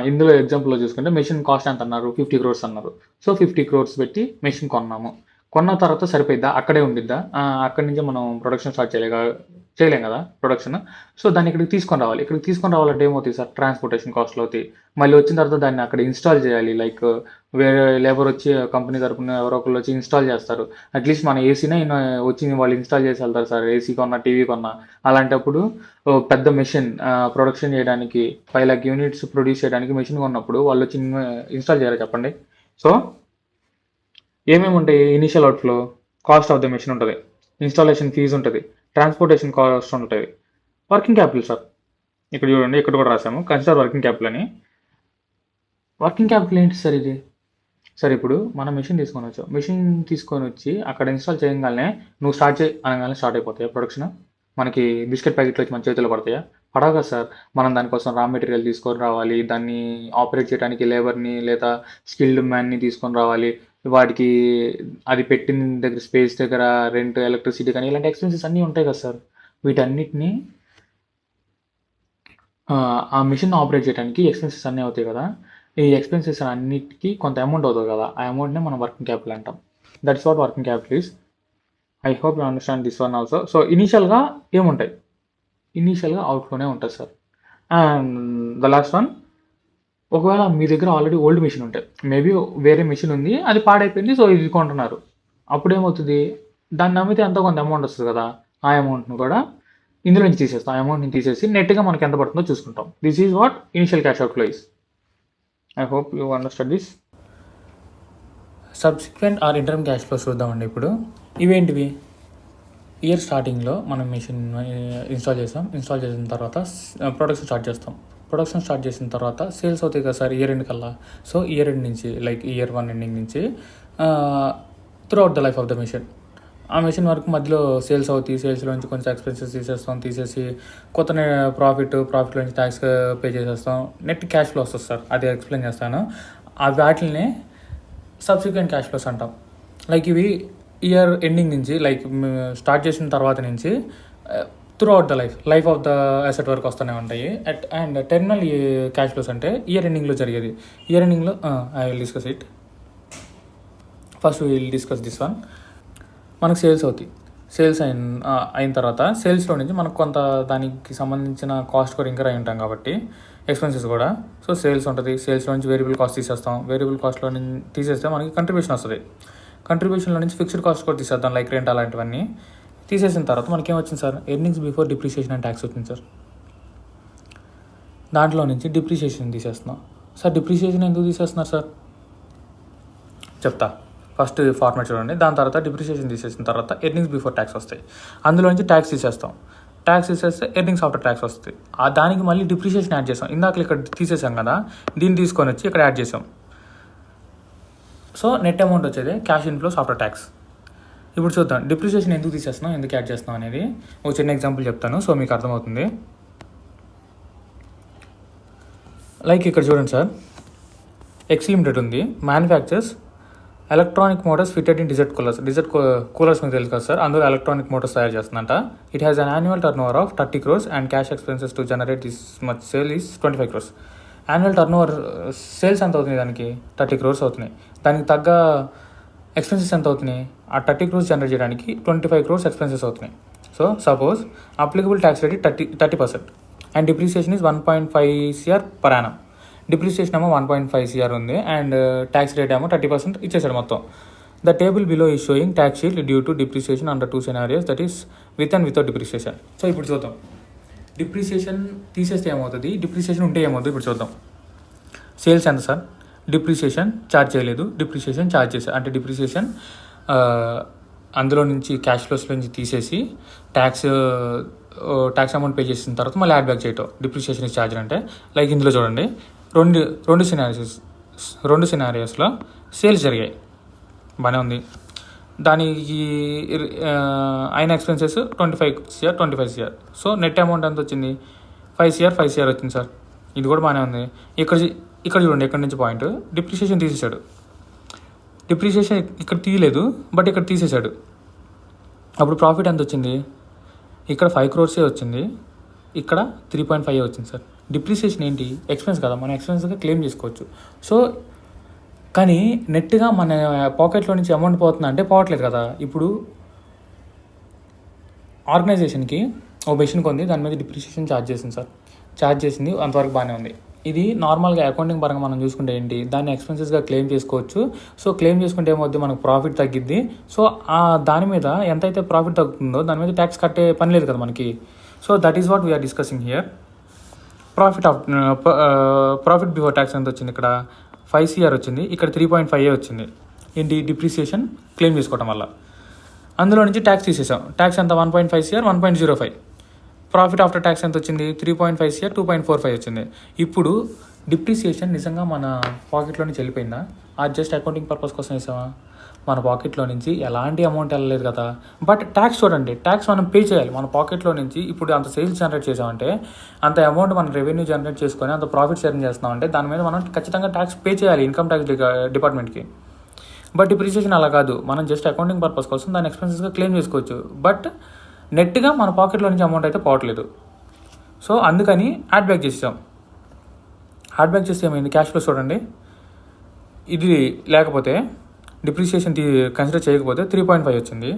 ఇందులో ఎగ్జాంపుల్‌లో చూసుకుంటే మెషిన్ కాస్ట్ ఎంత అన్నారు? 50 క్రోర్స్ అన్నారు. సో, 50 క్రోర్స్ పెట్టి మెషిన్ కొన్నాము. కొన్న తర్వాత సరిపోయిద్దా? అక్కడే ఉండిద్దా? అక్కడి నుంచే మనం ప్రొడక్షన్ స్టార్ట్ చేయలేం కదా! ప్రొడక్షన్. సో, దాన్ని ఇక్కడికి తీసుకొని రావాలి. ఇక్కడికి తీసుకొని రావాలంటే ఏమవుతాయి సార్? ట్రాన్స్‌పోర్టేషన్ కాస్ట్‌లు అవుతాయి. మళ్ళీ వచ్చిన తర్వాత దాన్ని అక్కడ ఇన్‌స్టాల్ చేయాలి. లైక్ వేరే లేబర్ వచ్చి కంపెనీ తరపున ఎవరో ఒకళ్ళు వచ్చి ఇన్‌స్టాల్ చేస్తారు. అట్‌లీస్ట్ మన ఏసీనే వచ్చి వాళ్ళు ఇన్‌స్టాల్ చేసి వెళ్తారు సార్. ఏసీ కొన్నా, టీవీ కొన్నా. అలాంటప్పుడు పెద్ద మెషిన్ ప్రొడక్షన్ చేయడానికి 5,00,000 యూనిట్స్ ప్రొడ్యూస్ చేయడానికి మెషిన్ కొన్నప్పుడు వాళ్ళు వచ్చి ఇన్‌స్టాల్ చేయాలి చెప్పండి. సో, ఏమేమి ఉంటాయి? Initial outflow, cost of the machine ఉంటది. ఇన్‌స్టాలేషన్ ఫీజ్ ఉంటది. ట్రాన్స్‌పోర్టేషన్ కాస్ట్ ఉంటది. Working capital sir. ఇక్కడ చూడండి, ఇక్కడ కూడా రాసాము. కన్సిడర్ వర్కింగ్ క్యాపిటల్ అని. వర్కింగ్ క్యాపిటల్ ఏంటి సార్ ఇది? సార్ ఇప్పుడు మనం మెషిన్ తీసుకొని వచ్చాం. మెషిన్ తీసుకొని వచ్చి అక్కడ ఇన్‌స్టాల్ చేయగానే నువ్వు స్టార్ట్ చేయి అనగానే స్టార్ట్ అయిపోతాయా ప్రొడక్షన్? మనకి బిస్కెట్ ప్యాకెట్లు వచ్చి మన చేతిలో పడతాయా? పడవు కదా సార్. మనం దానికోసం రా మెటీరియల్ తీసుకొని రావాలి. దాన్ని ఆపరేట్ చేయడానికి లేబర్‌ని లేదా స్కిల్డ్ మ్యాన్‌ని తీసుకొని రావాలి. వాడికి అది పెట్టిన దగ్గర స్పేస్ దగ్గర రెంట్, ఎలక్ట్రిసిటీ కానీ ఇలాంటి ఎక్స్‌పెన్సెస్ అన్నీ ఉంటాయి కదా సార్. వీటన్నిటిని ఆ మెషిన్ ఆపరేట్ చేయడానికి ఎక్స్‌పెన్సెస్ అన్నీ అవుతాయి కదా! ఈ ఎక్స్‌పెన్సెస్ అన్నిటికి కొంత అమౌంట్ అవుతది కదా! ఆ అమౌంట్‌నే మనం వర్కింగ్ క్యాపిటల్ అంటాం. That's what working capital is. I hope you understand this one also. So, ఇనీషియల్‌గా ఏముంటాయి? ఇనీషియల్‌గా అవుట్‌ఫ్లోనే ఉంటది sir. And the last one, ఒకవేళ మీ దగ్గర ఆల్రెడీ ఓల్డ్ మెషిన్ ఉంటే, మేబీ వేరే మెషిన్ ఉంది. అది పాడైపోయింది. సో, ఇది కొంటున్నారు. అప్పుడేమవుతది? దాన్ని అమ్మితే ఎంతో కొంత అమౌంట్ వస్తది కదా! ఆ అమౌంట్‌ని కూడా ఇందులో నుంచి తీసేస్తాం. ఆ అమౌంట్‌ని తీసేసి నెట్‌గా మనకి ఎంత పడుతుందో చూసుకుంటాం. This is what initial cash outflow is. I hope you understand this. Subsequent or interim cash flows చూద్దామండి ఇప్పుడు. ఇవేంటివి? ఇయర్ స్టార్టింగ్లో మనం మెషిన్ ఇన్స్టాల్ చేసాం. ఇన్స్టాల్ చేసిన తర్వాత ప్రొడక్షన్ స్టార్ట్ చేస్తాం. ప్రొడక్షన్ స్టార్ట్ చేసిన తర్వాత సేల్స్ అవుతాయి కదా సార్ ఇయర్ ఎండ్ కల్లా. సో, ఇయర్ ఎండ్ నుంచి లైక్ ఇయర్ 1 ఎండింగ్ నుంచి through out the life of the machine. ఆ మెషిన్ వరకు మధ్యలో సేల్స్ అవుతాయి. సేల్స్లో నుంచి కొంచెం ఎక్స్పెన్సెస్ తీసేస్తాం. తీసేసి కొత్త ప్రాఫిట్లో నుంచి ట్యాక్స్ పే చేసేస్తాం. నెట్ క్యాష్ ఫ్లో వస్తుంది సార్. అది ఎక్స్ప్లెయిన్ చేస్తాను. ఆ వాటిల్ని సబ్సిక్వెంట్ క్యాష్ ఫ్లోస్ అంటాం. లైక్ ఇవి ఇయర్ ఎండింగ్ నుంచి లైక్ స్టార్ట్ చేసిన తర్వాత నుంచి through out the life of the asset వరకు వస్తూనే ఉంటాయి. అండ్ టెర్మినల్ క్యాష్ ఫ్లోస్ అంటే ఇయర్ ఎండింగ్లో జరిగేది. ఇయర్ ఎండింగ్లో I will discuss it. First will discuss this one. మనకు సేల్స్ అవుతాయి. సేల్స్ అయిన తర్వాత సేల్స్లో నుంచి మనకు కొంత దానికి సంబంధించిన కాస్ట్ కూడా ఇంకర్ అయి ఉంటాం కాబట్టి ఎక్స్పెన్సెస్ కూడా. సో, సేల్స్ ఉంటుంది. సేల్స్లో నుంచి వేరియబుల్ కాస్ట్ తీసేస్తాం. వేరియబుల్ కాస్ట్లో నుంచి తీసేస్తే మనకి కంట్రిబ్యూషన్ వస్తుంది. కంట్రిబ్యూషన్లో నుంచి ఫిక్స్డ్ కాస్ట్ కూడా తీసేద్దాం లైక్ రెంట్ అలాంటివన్నీ. తీసేసిన తర్వాత మనకేం వచ్చింది sir? Earnings before depreciation and tax వచ్చింది సార్. దాంట్లో నుంచి డిప్రిషియేషన్ తీసేస్తున్నాం. సార్ డిప్రిషియేషన్ ఎందుకు తీసేస్తున్నారు సార్? చెప్తా. ఫస్ట్ ఫార్మాట్ చూడండి. దాని తర్వాత డిప్రిషియేషన్ తీసేసిన తర్వాత ఎర్నింగ్స్ బిఫోర్ ట్యాక్స్ వస్తాయి. అందులో నుంచి ట్యాక్స్ తీసేస్తాం. ట్యాక్స్ తీసేస్తే ఎర్నింగ్స్ ఆఫ్టర్ ట్యాక్స్ వస్తుంది. దానికి మళ్ళీ డిప్రిషియేషన్ యాడ్ చేసాం. ఇందాక ఇక్కడ తీసేసాం కదా, దీన్ని తీసుకొని వచ్చి ఇక్కడ యాడ్ చేసాం. సో, నెట్ అమౌంట్ వచ్చేది క్యాష్ ఇన్ఫ్లోస్ ఆఫ్టర్ ట్యాక్స్. ఇప్పుడు చూద్దాం డిప్రిషియేషన్ ఎందుకు తీసేస్తున్నాం, ఎందుకు యాడ్ చేస్తున్నాం అనేది ఒక చిన్న ఎగ్జాంపుల్ చెప్తాను. సో, మీకు అర్థమవుతుంది. లైక్ ఇక్కడ చూడండి సార్, ఎక్స్ లిమిటెడ్ ఉంది. Manufactures electronic motors fitted in desert coolers మీకు తెలుసు కదా సార్. అందులో ఎలక్ట్రానిక్ మోటార్స్ తయారు చేస్తుందంట. It has an annual turnover of 30 crores and cash expenses to generate this much sale is 25 crores. Annual turnover sales ఎంత అవుతుంది? దానికి 30 crores అవుతున్నాయి. దానికి తగ్గ ఎక్స్పెన్సెస్ ఎంత అవుతున్నాయి? ఆ 30 crores జనరేట్ చేయడానికి 25 crores ఎక్స్పెన్సెస్ అవుతున్నాయి. So, suppose applicable tax rate 30% and depreciation is 1.5 crore per annum. Depreciation ఏమో 1.5 crore ఉంది అండ్ ట్యాక్స్ రేట్ ఏమో 30% ఇచ్చేసాడు మొత్తం. The table below is sowing tax sheet due to depreciation under 2 scenarios, that is with and without depreciation. So, ఇప్పుడు చూద్దాం depreciation తీసేస్తే ఏమవుతుంది, depreciation ఉంటే ఏమవుతుంది ఇప్పుడు చూద్దాం. సేల్స్ ఎంత సార్? డిప్రిసియేషన్ ఛార్జ్ చేయలేదు, డిప్రిసియేషన్ ఛార్జ్ చేశారు. అంటే డిప్రిసియేషన్ అందులో నుంచి క్యాష్ ఫ్లోస్లో నుంచి తీసేసి ట్యాక్స్ అమౌంట్ పే చేసిన తర్వాత మళ్ళీ యాడ్ బ్యాక్ చేయటం డిప్రిసియేషన్ ఇస్ ఛార్జ్ అంటే. లైక్ ఇందులో చూడండి, రెండు సినారియోస్లో సేల్స్ జరిగాయి, బాగానే ఉంది. దానికి అయిన expenses 25 crore. So, net amount ఎంత వచ్చింది? 5 crore వచ్చింది సార్. ఇది కూడా బాగానే ఉంది. ఇక్కడ చూడండి, ఎక్కడి నుంచి పాయింట్ డిప్రిసియేషన్ తీసేశాడు. డిప్రిసియేషన్ ఇక్కడ తీయలేదు, బట్ ఇక్కడ తీసేశాడు. అప్పుడు ప్రాఫిట్ ఎంత వచ్చింది? ఇక్కడ 5 crores వచ్చింది, ఇక్కడ 3.5 వచ్చింది సార్. డిప్రిసియేషన్ ఏంటి? ఎక్స్పెన్స్ కదా, మనం ఎక్స్పెన్స్గా క్లెయిమ్ చేసుకోవచ్చు. సో కానీ నెట్గా మన పాకెట్లో నుంచి అమౌంట్ పోతుందా అంటే పోవట్లేదు కదా. ఇప్పుడు ఆర్గనైజేషన్కి ఓ మెషిన్ కొంది, దాని మీద డిప్రిసియేషన్ ఛార్జ్ చేసింది సార్. ఛార్జ్ చేసింది, అంతవరకు బాగానే ఉంది. ఇది నార్మల్గా అకౌంటింగ్ పరంగా మనం చూసుకుంటే ఏంటి, దాన్ని ఎక్స్పెన్సెస్గా క్లెయిమ్ చేసుకోవచ్చు. సో క్లెయిమ్ చేసుకుంటే ఏమవుద్ది, మనకు ప్రాఫిట్ తగ్గిద్ది. సో దాని మీద ఎంతైతే ప్రాఫిట్ తగ్గుతుందో దాని మీద ట్యాక్స్ కట్టే పని లేదు కదా మనకి. So that is what we are discussing here. Profit before tax ఎంత వచ్చింది, ఇక్కడ 5 CR వచ్చింది, ఇక్కడ 3.5 వచ్చింది. ఏంటి, డిప్రిసియేషన్ క్లెయిమ్ చేసుకోవటం వల్ల. అందులో నుంచి ట్యాక్స్ తీసేసాం. ట్యాక్స్ ఎంత, 1.5 CR, 1.05. ప్రాఫిట్ ఆఫ్టర్ ట్యాక్స్ ఎంత వచ్చింది, 3.5 CR, 2.45 వచ్చింది. ఇప్పుడు డిప్రిసియేషన్ నిజంగా మన పాకెట్లో నుంచి వెళ్ళిపోయిందా, అది జస్ట్ అకౌంటింగ్ పర్పస్ కోసం వేసామా? మన పాకెట్లో నుంచి ఎలాంటి అమౌంట్ వెళ్ళలేదు కదా. బట్ ట్యాక్స్ చూడండి, ట్యాక్స్ మనం పే చేయాలి మన పాకెట్లో నుంచి. ఇప్పుడు అంత సేల్స్ జనరేట్ చేసామంటే, అంత అమౌంట్ మనం రెవెన్యూ జనరేట్ చేసుకొని అంత ప్రాఫిట్ షేరింగ్ చేస్తున్నామంటే దాని మీద మనం ఖచ్చితంగా ట్యాక్స్ పే చేయాలి ఇన్కమ్ ట్యాక్స్ డిపార్ట్మెంట్కి. బట్ డిప్రిసియేషన్ అలా కాదు, మనం జస్ట్ అకౌంటింగ్ పర్పస్ కోసం దాని ఎక్స్పెన్సెస్గా క్లెయిమ్ చేసుకోవచ్చు. బట్ నెట్గా మన పాకెట్లో నుంచి అమౌంట్ అయితే పోవట్లేదు. సో అందుకని యాడ్ బ్యాక్ చేసాం. యాడ్ బ్యాక్ చేస్తే ఏమైంది, క్యాష్ ఫ్లో చూడండి, ఇది లేకపోతే డిప్రిసియేషన్ కన్సిడర్ చేయకపోతే 3.5 వచ్చింది.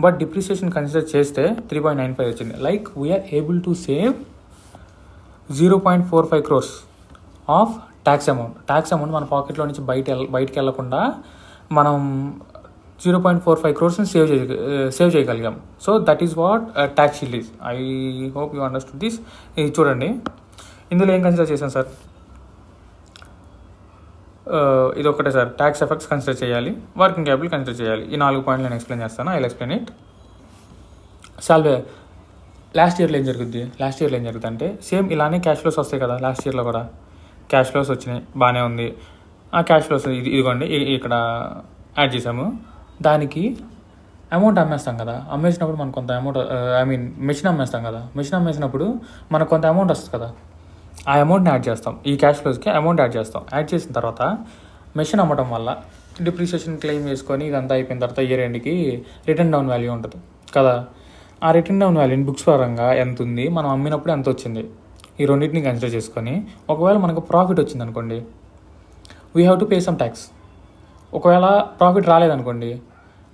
బట్ డిప్రిసియేషన్ కన్సిడర్ చేస్తే 3.95 వచ్చింది. Like we are able to save 0.45 crores of tax amount. Tax amount మన పాకెట్లో నుంచి బయటికి వెళ్లకుండా మనం 0.45 crores సేవ్ చేయగలిగాం. So that is what tax shield is. I hope you understood this. ఇది చూడండి, ఇందులో ఏం కన్సిడర్ చేశాను సార్, ఇది ఒక్కటే సార్. ట్యాక్స్ ఎఫెక్ట్స్ కన్సిడర్ చేయాలి, వర్కింగ్ క్యాపిటల్ కన్సిడర్ చేయాలి. ఈ 4 పాయింట్లు నేను ఎక్స్ప్లెయిన్ చేస్తాను. I will explain it. సాల్వే లాస్ట్ ఇయర్లో ఏం జరుగుతుంది అంటే సేమ్ ఇలానే క్యాష్ ఫ్లోస్ వస్తాయి కదా. లాస్ట్ ఇయర్లో కూడా క్యాష్ ఫ్లోస్ వచ్చినాయి, బాగానే ఉంది. ఆ క్యాష్ ఫ్లోస్ ఇదిగోండి ఇక్కడ యాడ్ చేసాము. దానికి అమౌంట్ అమ్మేస్తాం కదా, అమ్మేసినప్పుడు మనకు కొంత అమౌంట్, మెషిన్ అమ్మేస్తాం కదా. మెషిన్ అమ్మేసినప్పుడు మనకు కొంత అమౌంట్ వస్తుంది కదా, ఆ అమౌంట్ని యాడ్ చేస్తాం. ఈ క్యాష్ ఫ్లోస్కి అమౌంట్ యాడ్ చేస్తాం. యాడ్ చేసిన తర్వాత మెషిన్ అమ్మటం వల్ల డిప్రిసియేషన్ క్లెయిమ్ చేసుకొని ఇదంతా అయిపోయిన తర్వాత ఇయర్ ఎండ్కి రిటర్న్ డౌన్ వాల్యూ ఉంటుంది కదా. ఆ రిటర్న్ డౌన్ వాల్యూని బుక్స్ పరంగా ఎంత ఉంది, మనం అమ్మినప్పుడు ఎంత వచ్చింది, ఈ రెండింటిని కన్సిడర్ చేసుకొని ఒకవేళ మనకు ప్రాఫిట్ వచ్చింది అనుకోండి, we have to pay some tax. ఒకవేళ ప్రాఫిట్ రాలేదనుకోండి,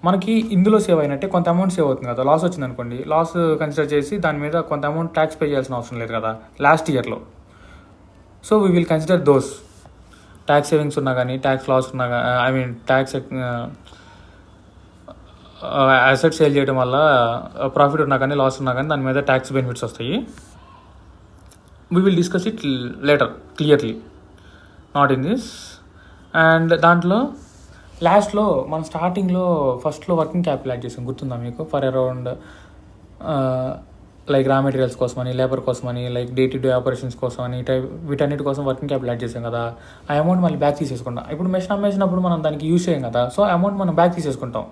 మనకి ఇందులో సేవ్ అయినట్టే కొంత అమౌంట్ సేవ్ అవుతుంది కదా. లాస్ వచ్చింది అనుకోండి, లాస్ కన్సిడర్ చేసి దాని మీద కొంత అమౌంట్ ట్యాక్స్ పే చేయాల్సిన అవసరం లేదు కదా లాస్ట్ ఇయర్లో. So we will consider those tax savings ఉన్నా కానీ, ట్యాక్స్ లాస్ ఉన్నా కానీ, ట్యాక్స్ అసెట్ సేల్ చేయడం వల్ల ప్రాఫిట్ ఉన్నా కానీ, లాస్ ఉన్నా కానీ దాని మీద ట్యాక్స్ బెనిఫిట్స్ వస్తాయి. We will discuss it later clearly, not in this. And దాంట్లో లాస్ట్లో మనం స్టార్టింగ్లో ఫస్ట్లో వర్కింగ్ క్యాపిటల్ యాడ్ చేసాం, గుర్తుందా మీకు? ఫర్ అరౌండ్ లైక్ రా మెటీరియల్స్ కోసమని, లేబర్ కోసమని, like day to day operations కోసమని, వీటన్నిటి కోసం వర్కింగ్ క్యాపిటల్ యాడ్ చేసాం కదా. ఆ అమౌంట్ మళ్ళీ బ్యాక్ తీసేసుకుంటాం. ఇప్పుడు మెషిన్ అమ్మేసినప్పుడు మనం దానికి యూజ్ చేయం కదా, సో అమౌంట్ మనం బ్యాక్ తీసేసుకుంటాం.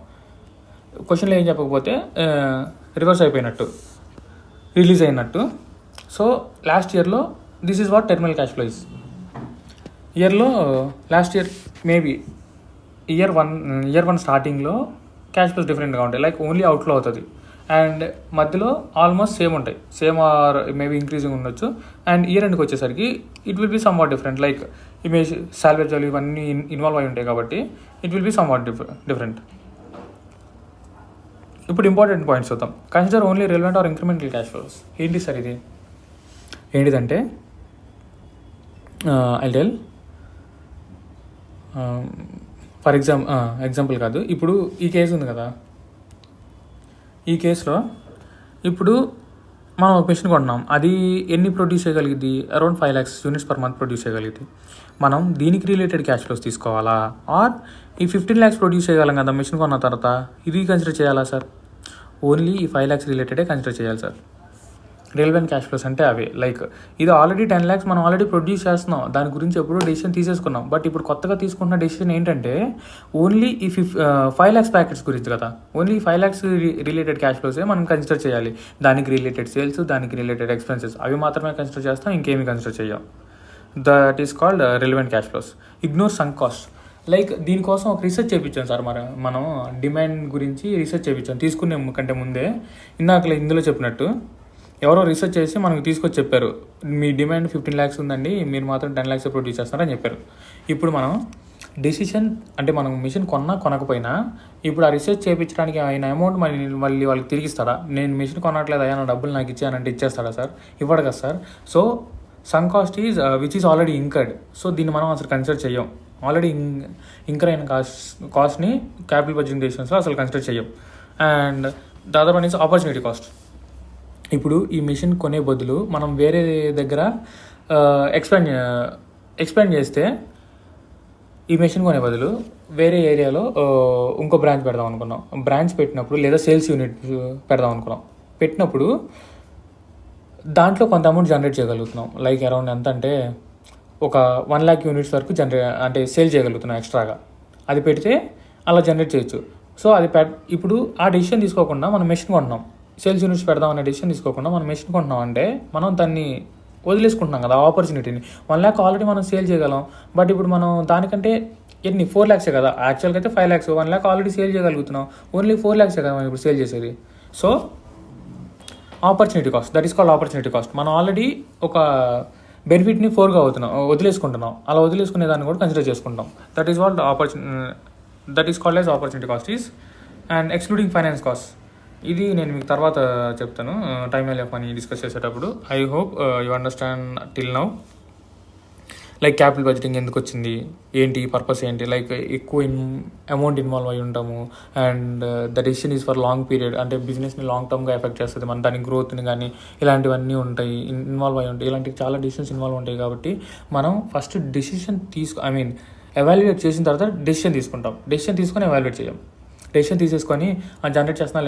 క్వశ్చన్లో ఏం చెప్పకపోతే రివర్స్ అయిపోయినట్టు, రిలీజ్ అయినట్టు. సో లాస్ట్ ఇయర్లో this is what terminal cash flow is. ఇయర్లో last year maybe year one స్టార్టింగ్లో క్యాష్ ఫ్లోస్ డిఫరెంట్గా ఉంటాయి, లైక్ ఓన్లీ అవుట్లో అవుతుంది. అండ్ మధ్యలో ఆల్మోస్ట్ సేమ్ ఉంటాయి, సేమ్ ఆర్ మేబీ ఇంక్రీజింగ్ ఉండొచ్చు. అండ్ ఇయర్ ఎండ్కి వచ్చేసరికి it will be somewhat different, like image, salvage value ఇవన్నీ ఇన్వాల్వ్ అయి ఉంటాయి కాబట్టి it will be somewhat different. ఇప్పుడు ఇంపార్టెంట్ పాయింట్స్ చూద్దాం. Consider only relevant or incremental cash flows. ఏంటి సార్ ఇది? ఏంటిదంటే ఐ టెల్ ఫర్ ఎగ్జాంపుల్ కాదు, ఇప్పుడు ఈ కేసు ఉంది కదా, ఈ కేసులో ఇప్పుడు మనం ఒక మెషిన్ కొంటున్నాం, అది ఎన్ని ప్రొడ్యూస్ చేయగలిగింది? Around 5 lakhs units per month produce చేయగలిగింది. మనం దీనికి రిలేటెడ్ క్యాష్ ఫ్లోస్ తీసుకోవాలా, ఆర్ ఈ 15 lakhs ప్రొడ్యూస్ చేయగలం కదా మెషిన్ కొన్న తర్వాత, ఇది కన్సిడర్ చేయాలా సార్? ఓన్లీ ఈ 5 lakhs రిలేటెడే కన్సిడర్ చేయాలి సార్. రిలవెంట్ క్యాష్ ఫ్లోస్ అంటే అవే. లైక్ ఇది ఆల్రెడీ 10 lakhs మనం ఆల్రెడీ ప్రొడ్యూస్ చేస్తున్నాం, దాని గురించి ఎప్పుడూ డెసిషన్ తీసేసుకున్నాం. బట్ ఇప్పుడు కొత్తగా తీసుకున్న డెసిషన్ ఏంటంటే ఓన్లీ ఈ 5 lakhs ప్యాకెట్స్ గురించి కదా, ఓన్లీ 5 lakhs రిలేటెడ్ క్యాష్ ఫ్లోసే మనం కన్సిడర్ చేయాలి. దానికి రిలేటెడ్ సేల్స్, దానికి రిలేటెడ్ ఎక్స్పెన్సెస్ అవి మాత్రమే కన్సిడర్ చేస్తాం, ఇంకేమీ కన్సిడర్ చేయం. That is called relevant cash flows. Ignore sunk cost. Like దీనికోసం ఒక రీసెర్చ్ చేయించాం సార్, మనం డిమాండ్ గురించి రీసెర్చ్ చేయించాం తీసుకునే కంటే ముందే. ఇందులో చెప్పినట్టు ఎవరో రీసెర్చ్ చేసి మనకు తీసుకొచ్చి చెప్పారు, మీ డిమాండ్ 15 lakhs ఉందండి, మీరు మాత్రం 10 lakhs ప్రొడ్యూస్ చేస్తారని చెప్పారు. ఇప్పుడు మనం డెసిషన్ అంటే మనం మిషన్ కొన్నా కొనకపోయినా ఇప్పుడు ఆ రీసెర్చ్ చేయించడానికి అయిన అమౌంట్ మళ్ళీ వాళ్ళకి తిరిగిస్తాడా? నేను మిషన్ కొనట్లేదు అయ్యా, నా డబ్బులు నాకు ఇచ్చానంటే ఇచ్చేస్తాడా సార్? ఇవ్వడు కదా sir. So some cost is which is already incurred. So దీన్ని మనం అసలు కన్సిడర్ చెయ్యం. ఆల్రెడీ ఇంకర్ అయిన కాస్ట్ని క్యాపిటల్ బడ్జెటింగ్ డెసిషన్స్లో అసలు కన్సిడర్ చెయ్యం. And the other one is opportunity cost. ఇప్పుడు ఈ మిషన్ కొనే బదులు మనం వేరే దగ్గర ఎక్స్పాండ్ చేస్తే, ఈ మెషిన్ కొనే బదులు వేరే ఏరియాలో ఇంకో బ్రాంచ్ పెడదాం అనుకున్నాం. బ్రాంచ్ పెట్టినప్పుడు లేదా సేల్స్ యూనిట్ పెడదాం అనుకున్నాం. పెట్టినప్పుడు దాంట్లో కొంత అమౌంట్ జనరేట్ చేయగలుగుతున్నాం. లైక్ అరౌండ్ ఎంత అంటే ఒక 1 lakh యూనిట్స్ వరకు అంటే సేల్ చేయగలుగుతున్నాం ఎక్స్ట్రాగా. అది పెడితే అలా జనరేట్ చేయొచ్చు. సో అది ఇప్పుడు ఆ డెసిషన్ తీసుకోకుండా మనం మెషిన్ కొంటున్నాం, సేల్స్ యూనిట్స్ పెడదాం అనే డెసిషన్ తీసుకోకుండా మనం మెషిన్ కొంటున్నాం అంటే మనం దాన్ని వదిలేసుకుంటున్నాం కదా ఆపర్చునిటీని. 1 lakh ఆల్రెడీ మనం సేల్ చేయగలం. బట్ ఇప్పుడు మనం దానికంటే 4 lakhs కదా, యాక్చువల్గా అయితే 5 lakhs, 1 lakh ఆల్రెడీ సేల్ చేయగలుగుతున్నాం. ఓన్లీ 4 lakhs కదా మనం ఇప్పుడు సేల్ చేసేది. So opportunity cost, that is called opportunity cost. మనం ఆల్రెడీ ఒక బెనిఫిట్ని 4గా వదిలేసుకుంటున్నాం. అలా వదిలేసుకునే దాన్ని కూడా కన్సిడర్ చేసుకుంటాం. That is what that is called as opportunity cost is. And excluding finance cost, ఇది నేను మీకు తర్వాత చెప్తాను time value of money discuss చేసేటప్పుడు. I hope you understand till now. Like capital budgeting ఎందుకు వచ్చింది, ఏంటి పర్పస్ ఏంటి, లైక్ ఎక్కువ అమౌంట్ ఇన్వాల్వ్ అయి ఉంటాము. And the decision is for long period, అంటే బిజినెస్ని లాంగ్ టర్మ్గా ఎఫెక్ట్ చేస్తుంది, మన దాని గ్రోత్ని కానీ ఇలాంటివన్నీ ఉంటాయి, ఇన్వాల్వ్ అయి ఉంటాయి. ఇలాంటి చాలా డెసిషన్స్ ఇన్వాల్వ్ ఉంటాయి. కాబట్టి మనం ఫస్ట్ డెసిషన్ ఎవాల్యుయేట్ చేసిన తర్వాత డెసిషన్ తీసుకుంటాం. డెసిషన్ తీసుకొని ఎవాల్యుయేట్ చేయం. డెసిషన్ తీసేసుకొని జనరేట్ చేస్తున్నా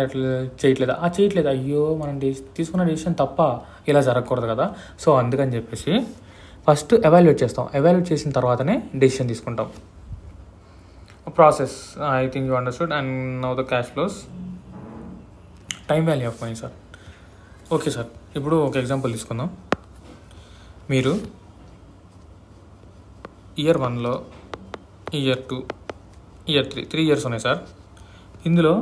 చేయట్లేదా, చేయట్లేదు, అయ్యో మనం తీసుకున్న డెసిషన్ తప్ప, ఇలా జరగకూడదు కదా. సో అందుకని చెప్పేసి ఫస్ట్ ఎవాల్యుయేట్ చేస్తాం. ఎవాల్యుయేట్ చేసిన తర్వాతనే డెసిషన్ తీసుకుంటాం. Process I think you understood. And now the cash flows. Time value of money sir. Okay sir, ఇప్పుడు ఒక ఎగ్జాంపుల్ తీసుకుందాం. మీరు ఇయర్ 1లో, ఇయర్ 2, ఇయర్ 3 years ఉన్నాయి సార్. ఇందులో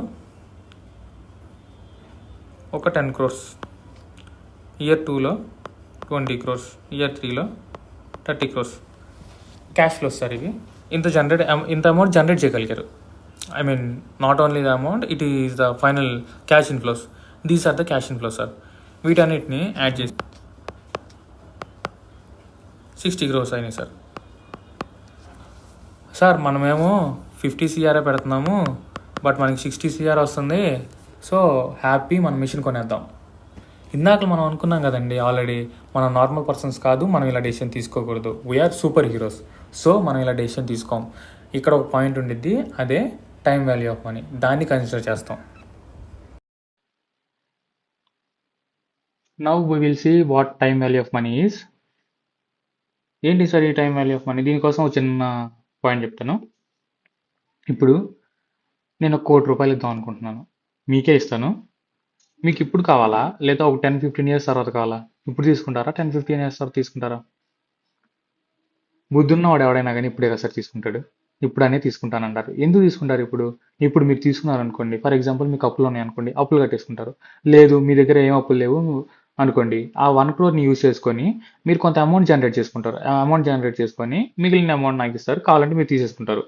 ఒక 10 crores, ఇయర్ 2లో 20 crores, ఇయర్ 3లో 30 crores క్యాష్ ఫ్లోస్ సార్. ఇవి ఇంత అమౌంట్ జనరేట్ చేయగలిగారు. Not only the amount, it is the final cash inflows. These are the cash inflows sir. వీటన్నిటిని యాడ్ చేసి 60 crores అయినాయి సార్. సార్ మనమేమో 50 CR పెడుతున్నాము, బట్ మనకి 60 CR వస్తుంది. సో హ్యాపీ, మనం మిషన్ కొనేద్దాం. ఇందాక మనం అనుకున్నాం కదండి ఆల్రెడీ, మనం నార్మల్ పర్సన్స్ కాదు, మనం ఇలా డెసిషన్ తీసుకోకూడదు, వీఆర్ సూపర్ హీరోస్. సో మనం ఇలా డెసిషన్ తీసుకోం. ఇక్కడ ఒక పాయింట్ ఉండిద్ది, అదే టైం వాల్యూ ఆఫ్ మనీ. దాన్ని కన్సిడర్ చేస్తాం. Now we will see what time value of money is. ఏంటి సార్ ఈ టైం వాల్యూ ఆఫ్ మనీ? దీనికోసం ఒక చిన్న పాయింట్ చెప్తాను. ఇప్పుడు నేను 1 కోటి రూపాయలు ఇద్దాం అనుకుంటున్నాను, మీకే ఇస్తాను. మీకు ఇప్పుడు కావాలా, లేదా ఒక 10-15 years తర్వాత కావాలా? ఇప్పుడు తీసుకుంటారా, 10-15 years తర్వాత తీసుకుంటారా? బుద్ధున్నవాడు ఎవడైనా కానీ ఇప్పుడే కదా సార్ తీసుకుంటాడు. ఇప్పుడనే తీసుకుంటానంటారు. ఎందుకు తీసుకుంటారు ఇప్పుడు మీరు తీసుకున్నారు అనుకోండి, ఫర్ ఎగ్జాంపుల్ మీకు అప్పులు ఉన్నాయి అనుకోండి, అప్పులు కట్టేసుకుంటారు. లేదు మీ దగ్గర ఏం అప్పులు లేవు అనుకోండి, ఆ 1 crore యూజ్ చేసుకొని మీరు కొంత అమౌంట్ జనరేట్ చేసుకుంటారు. ఆ అమౌంట్ జనరేట్ చేసుకొని మిగిలిన అమౌంట్ నాకు ఇస్తారు, కావాలంటే మీరు తీసేసుకుంటారు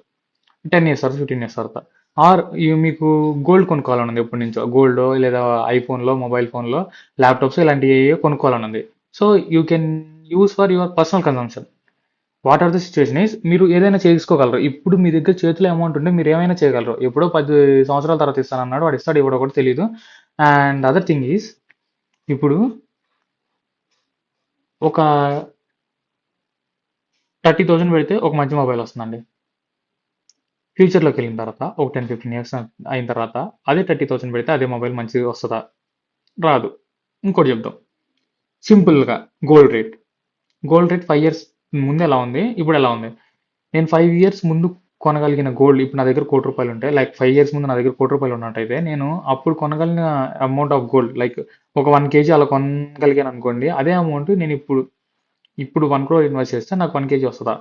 10 years తర్వాత, 15 years తర్వాత. ఆర్ మీకు గోల్డ్ కొనుక్కోవాలని ఉంది ఎప్పటి నుంచో, గోల్డ్ లేదా ఐఫోన్లో, మొబైల్ ఫోన్లో, ల్యాప్టాప్స్ ఇలాంటివి కొనుక్కోవాలని ఉంది. So you can use for your personal consumption. What are the situation is, మీరు ఏదైనా చేసుకోగలరు. ఇప్పుడు మీ దగ్గర చేతిలో అమౌంట్ ఉంటే మీరు ఏమైనా చేయగలరు. ఎప్పుడో 10 సంవత్సరాల తర్వాత ఇస్తానన్నాడు, వాడు ఇస్తాడు ఇవ్వడో కూడా తెలియదు. అండ్ అదర్ థింగ్ ఈస్, ఇప్పుడు ఒక 30,000 పెడితే ఒక మంచి మొబైల్ వస్తుందండి. ఫ్యూచర్లోకి వెళ్ళిన తర్వాత ఒక 10-15 years అయిన తర్వాత అదే 30,000 పెడితే అదే మొబైల్ మంచిగా వస్తుందా? రాదు. ఇంకోటి చెప్దాం సింపుల్గా. గోల్డ్ రేట్ 5 years ముందు ఎలా ఉంది, ఇప్పుడు ఎలా ఉంది? నేను 5 years ముందు కొనగలిగిన గోల్డ్ ఇప్పుడు నా దగ్గర 1 కోటి రూపాయలు ఉంటాయి. లైక్ 5 years ముందు నా దగ్గర 1 కోటి రూపాయలు ఉన్నట్టయితే, నేను అప్పుడు కొనగలిగిన అమౌంట్ ఆఫ్ గోల్డ్ లైక్ ఒక 1 kg అలా కొనగలిగాను అనుకోండి. అదే అమౌంట్ నేను ఇప్పుడు 1 crore ఇన్వెస్ట్ చేస్తే నాకు 1 kg వస్తుందా?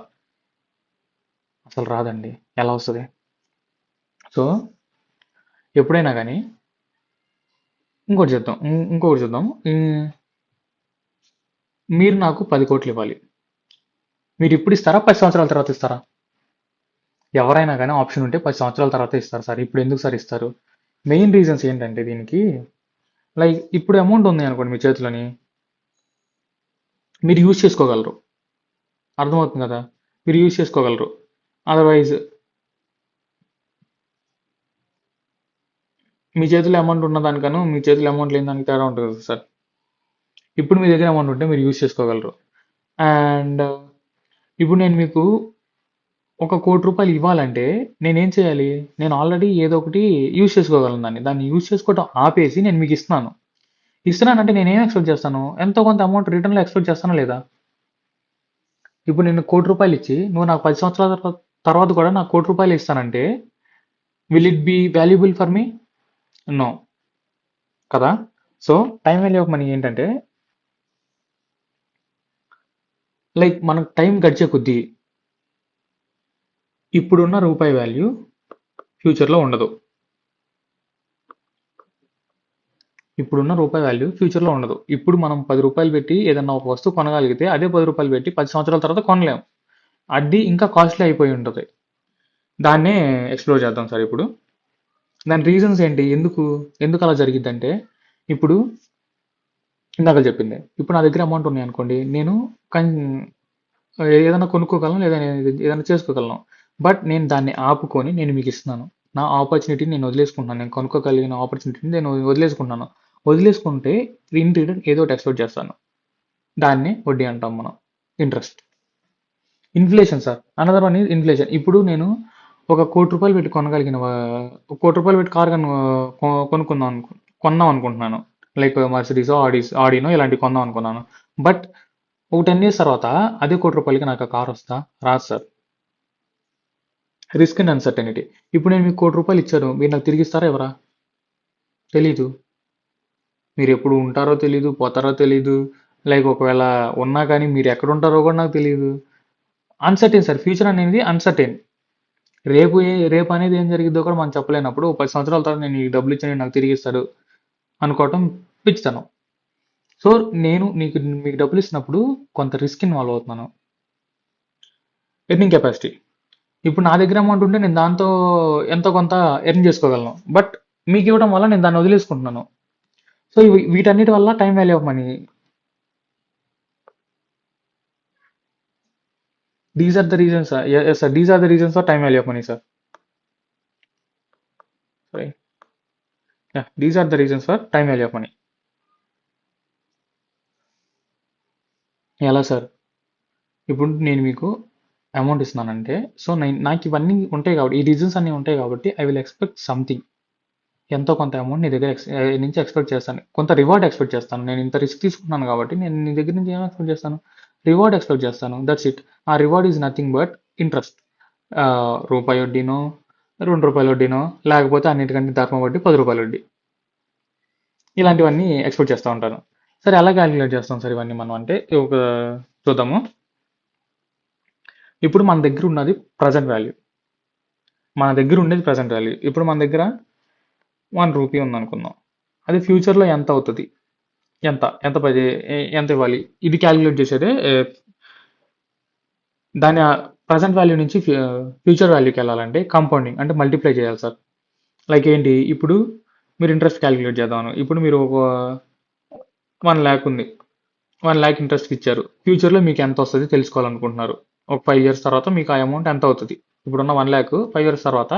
అసలు రాదండి. ఎలా వస్తుంది? సో ఎప్పుడైనా కానీ ఇంకొకటి చూద్దాం. మీరు నాకు 10 కోట్లు ఇవ్వాలి. మీరు ఇప్పుడు ఇస్తారా? 10 సంవత్సరాల తర్వాత ఇస్తారా? ఎవరైనా కానీ ఆప్షన్ ఉంటే 10 సంవత్సరాల తర్వాత ఇస్తారు సార్. ఇప్పుడు ఎందుకు సార్ ఇస్తారు? మెయిన్ రీజన్స్ ఏంటంటే దీనికి, లైక్ ఇప్పుడు అమౌంట్ ఉంది అనుకోండి మీ చేతిలోని, మీరు యూజ్ చేసుకోగలరు. అర్థమవుతుంది కదా? మీరు యూజ్ చేసుకోగలరు. అదర్వైజ్ మీ చేతిలో అమౌంట్ ఉన్న దానికను మీ చేతిలో అమౌంట్ లేని దానికి తేడా ఉంటుంది కదా సార్. ఇప్పుడు మీ దగ్గర అమౌంట్ ఉంటే మీరు యూజ్ చేసుకోగలరు. అండ్ ఇప్పుడు నేను మీకు ఒక కోటి రూపాయలు ఇవ్వాలంటే నేనేం చేయాలి? నేను ఆల్రెడీ ఏదో ఒకటి యూజ్ చేసుకోగలను దాన్ని. దాన్ని యూజ్ చేసుకోవడం ఆపేసి నేను మీకు ఇస్తున్నాను. ఇస్తున్నానంటే నేనేం ఎక్స్పెక్ట్ చేస్తాను? ఎంతో కొంత అమౌంట్ రిటర్న్‌లో ఎక్స్పెక్ట్ చేస్తానా లేదా? ఇప్పుడు నేను కోటి రూపాయలు ఇచ్చి నువ్వు నాకు 10 సంవత్సరాల తర్వాత కూడా నాకు కోటి రూపాయలు ఇస్తానంటే will it be valuable for me? No. కదా? So time value of money ఏంటంటే, లైక్ మనకు టైం గడిచే కొద్దీ ఇప్పుడున్న రూపాయి వాల్యూ ఫ్యూచర్‌లో ఉండదు. ఇప్పుడున్న రూపాయి వాల్యూ ఫ్యూచర్‌లో ఉండదు. ఇప్పుడు మనం 10 రూపాయలు పెట్టి ఏదన్నా ఒక వస్తువు కొనగలిగితే అదే 10 రూపాయలు పెట్టి 10 సంవత్సరాల తర్వాత కొనలేం. అది ఇంకా కాస్ట్‌లీ అయిపోయి ఉంటది. దాన్నే ఎక్స్‌ప్లోర్ చేద్దాం సార్ ఇప్పుడు. దాని రీజన్స్ ఏంటి? ఎందుకు అలా జరిగిద్దంటే, ఇప్పుడు ఇందాక చెప్పింది. ఇప్పుడు నా దగ్గర అమౌంట్ ఉన్నాయనుకోండి. నేను కన్ ఏదైనా కొనుక్కోగలను లేదా ఏదైనా చేసుకోగలను. బట్ నేను దాన్ని ఆపుకొని నేను మీకు ఇస్తున్నాను. నా ఆపర్చునిటీని నేను వదిలేసుకుంటున్నాను. నేను కొనుక్కోగలిగిన ఆపర్చునిటీని నేను వదిలేసుకుంటున్నాను. వదిలేసుకుంటే ఇన్ రిటర్న్ ఏదో ఒకటి ఎక్స్‌పెక్ట్ చేస్తాను. దాన్నే వడ్డీ అంటాం మనం. Interest. Inflation sir. Another one is inflation. ఇప్పుడు నేను ఒక రూ. 1,00,00,000 పెట్టి కొనగలిగిన రూ. 1,00,00,000 పెట్టి కార్ కొనుక్కుందాం కొందాం అనుకుంటున్నాను. లైక్ మర్సిడీసో, ఆడీనో ఇలాంటివి కొందాం అనుకున్నాను. బట్ ఒక 10 ఇయర్స్ తర్వాత అదే రూ. 1,00,00,000కి నాకు ఆ కార్ వస్తా? రాదు సార్. Risk and uncertainty. ఇప్పుడు నేను మీకు రూ. 1,00,00,000 ఇచ్చాను. మీరు నాకు తిరిగి ఇస్తారా? ఇవ్వరా? తెలీదు. మీరు ఎప్పుడు ఉంటారో తెలీదు, పోతారో తెలీదు. లైక్ ఒకవేళ ఉన్నా కానీ మీరు ఎక్కడ ఉంటారో కూడా నాకు తెలీదు. Uncertain sir. ఫ్యూచర్ అనేది అన్సర్టెన్. రేపు అనేది ఏం జరిగిద్దో కూడా మనం చెప్పలేనప్పుడు 10 సంవత్సరాల తర్వాత నేను ఈ డబ్బులు ఇచ్చి నాకు తిరిగి ఇస్తాడు అనుకోవటం పిచ్చితనం. సో నేను మీకు డబ్బులు ఇచ్చినప్పుడు కొంత రిస్క్ ఇన్వాల్వ్ అవుతున్నాను. Earning capacity. ఇప్పుడు నా దగ్గర అమౌంట్ ఉంటే నేను దాంతో ఎంతో కొంత ఎర్న్ చేసుకోగలను. బట్ మీకు ఇవ్వడం వల్ల నేను దాన్ని వదిలేసుకుంటున్నాను. సో వీటన్నిటి వల్ల time value of money. These are the reasons sir. Yes sir. These are the reasons for time value of money sir. Sorry. These are the reasons for time value of money. ఎలా sir? ఇప్పుడు నేను మీకు amount ఇస్తున్నానంటే, so నాకు ఇవన్నీ ఉంటాయి కాబట్టి, ఈ reasons అన్నీ ఉంటాయి కాబట్టి ఐ విల్ ఎక్స్పెక్ట్ సంథింగ్. ఎంతో కొంత అమౌంట్ నీ దగ్గర నుంచి ఎక్స్పెక్ట్ చేస్తాను. కొంత రివార్డ్ ఎక్స్పెక్ట్ చేస్తాను. నేను ఇంత రిస్క్ తీసుకున్నాను కాబట్టి నేను నీ దగ్గర నుంచి ఏం ఎక్స్పెక్ట్ చేస్తాను? రివార్డ్ ఎక్స్పెక్ట్ చేస్తాను. That's it. ఆ reward is nothing but interest. రూపాయి వడ్డీనో, రూ. 2 వడ్డీనో, లేకపోతే అన్నిటికంటే ధర్మ వడ్డీ రూ. 10 వడ్డీ. ఇలాంటివన్నీ ఎక్స్పెక్ట్ చేస్తూ ఉంటాను. సరే ఎలా క్యాలిక్యులేట్ చేస్తాం సార్ ఇవన్నీ మనం అంటే ఒక చూద్దాము. ఇప్పుడు మన దగ్గర ఉన్నది ప్రజెంట్ వాల్యూ. మన దగ్గర ఉండేది ప్రజెంట్ వాల్యూ. ఇప్పుడు మన దగ్గర రూ. 1 ఉందనుకుందాం. అది ఫ్యూచర్‌లో ఎంత అవుతది? ఎంత? ఎంత పది ఎంత ఇవ్వాలి? ఇది క్యాలిక్యులేట్ చేసేదే దాని ప్రెజెంట్ వాల్యూ నుంచి ఫ్యూచర్ వాల్యూకి వెళ్ళాలంటే కాంపౌండింగ్ అంటే మల్టిప్లై చేయాలి సార్. లైక్ ఏంటి? ఇప్పుడు మీరు ఇంట్రెస్ట్ క్యాలిక్యులేట్ చేద్దాం. ఇప్పుడు మీరు ఒక 1,00,000 ఉంది. 1,00,000 ఇంట్రెస్ట్‌కి ఇచ్చారు. ఫ్యూచర్‌లో మీకు ఎంత వస్తది తెలుసుకోవాలనుకుంటున్నారు. ఒక 5 ఇయర్స్ తర్వాత మీకు ఆ అమౌంట్ ఎంత అవుతది? ఇప్పుడున్న 1,00,000 5 ఇయర్స్ తర్వాత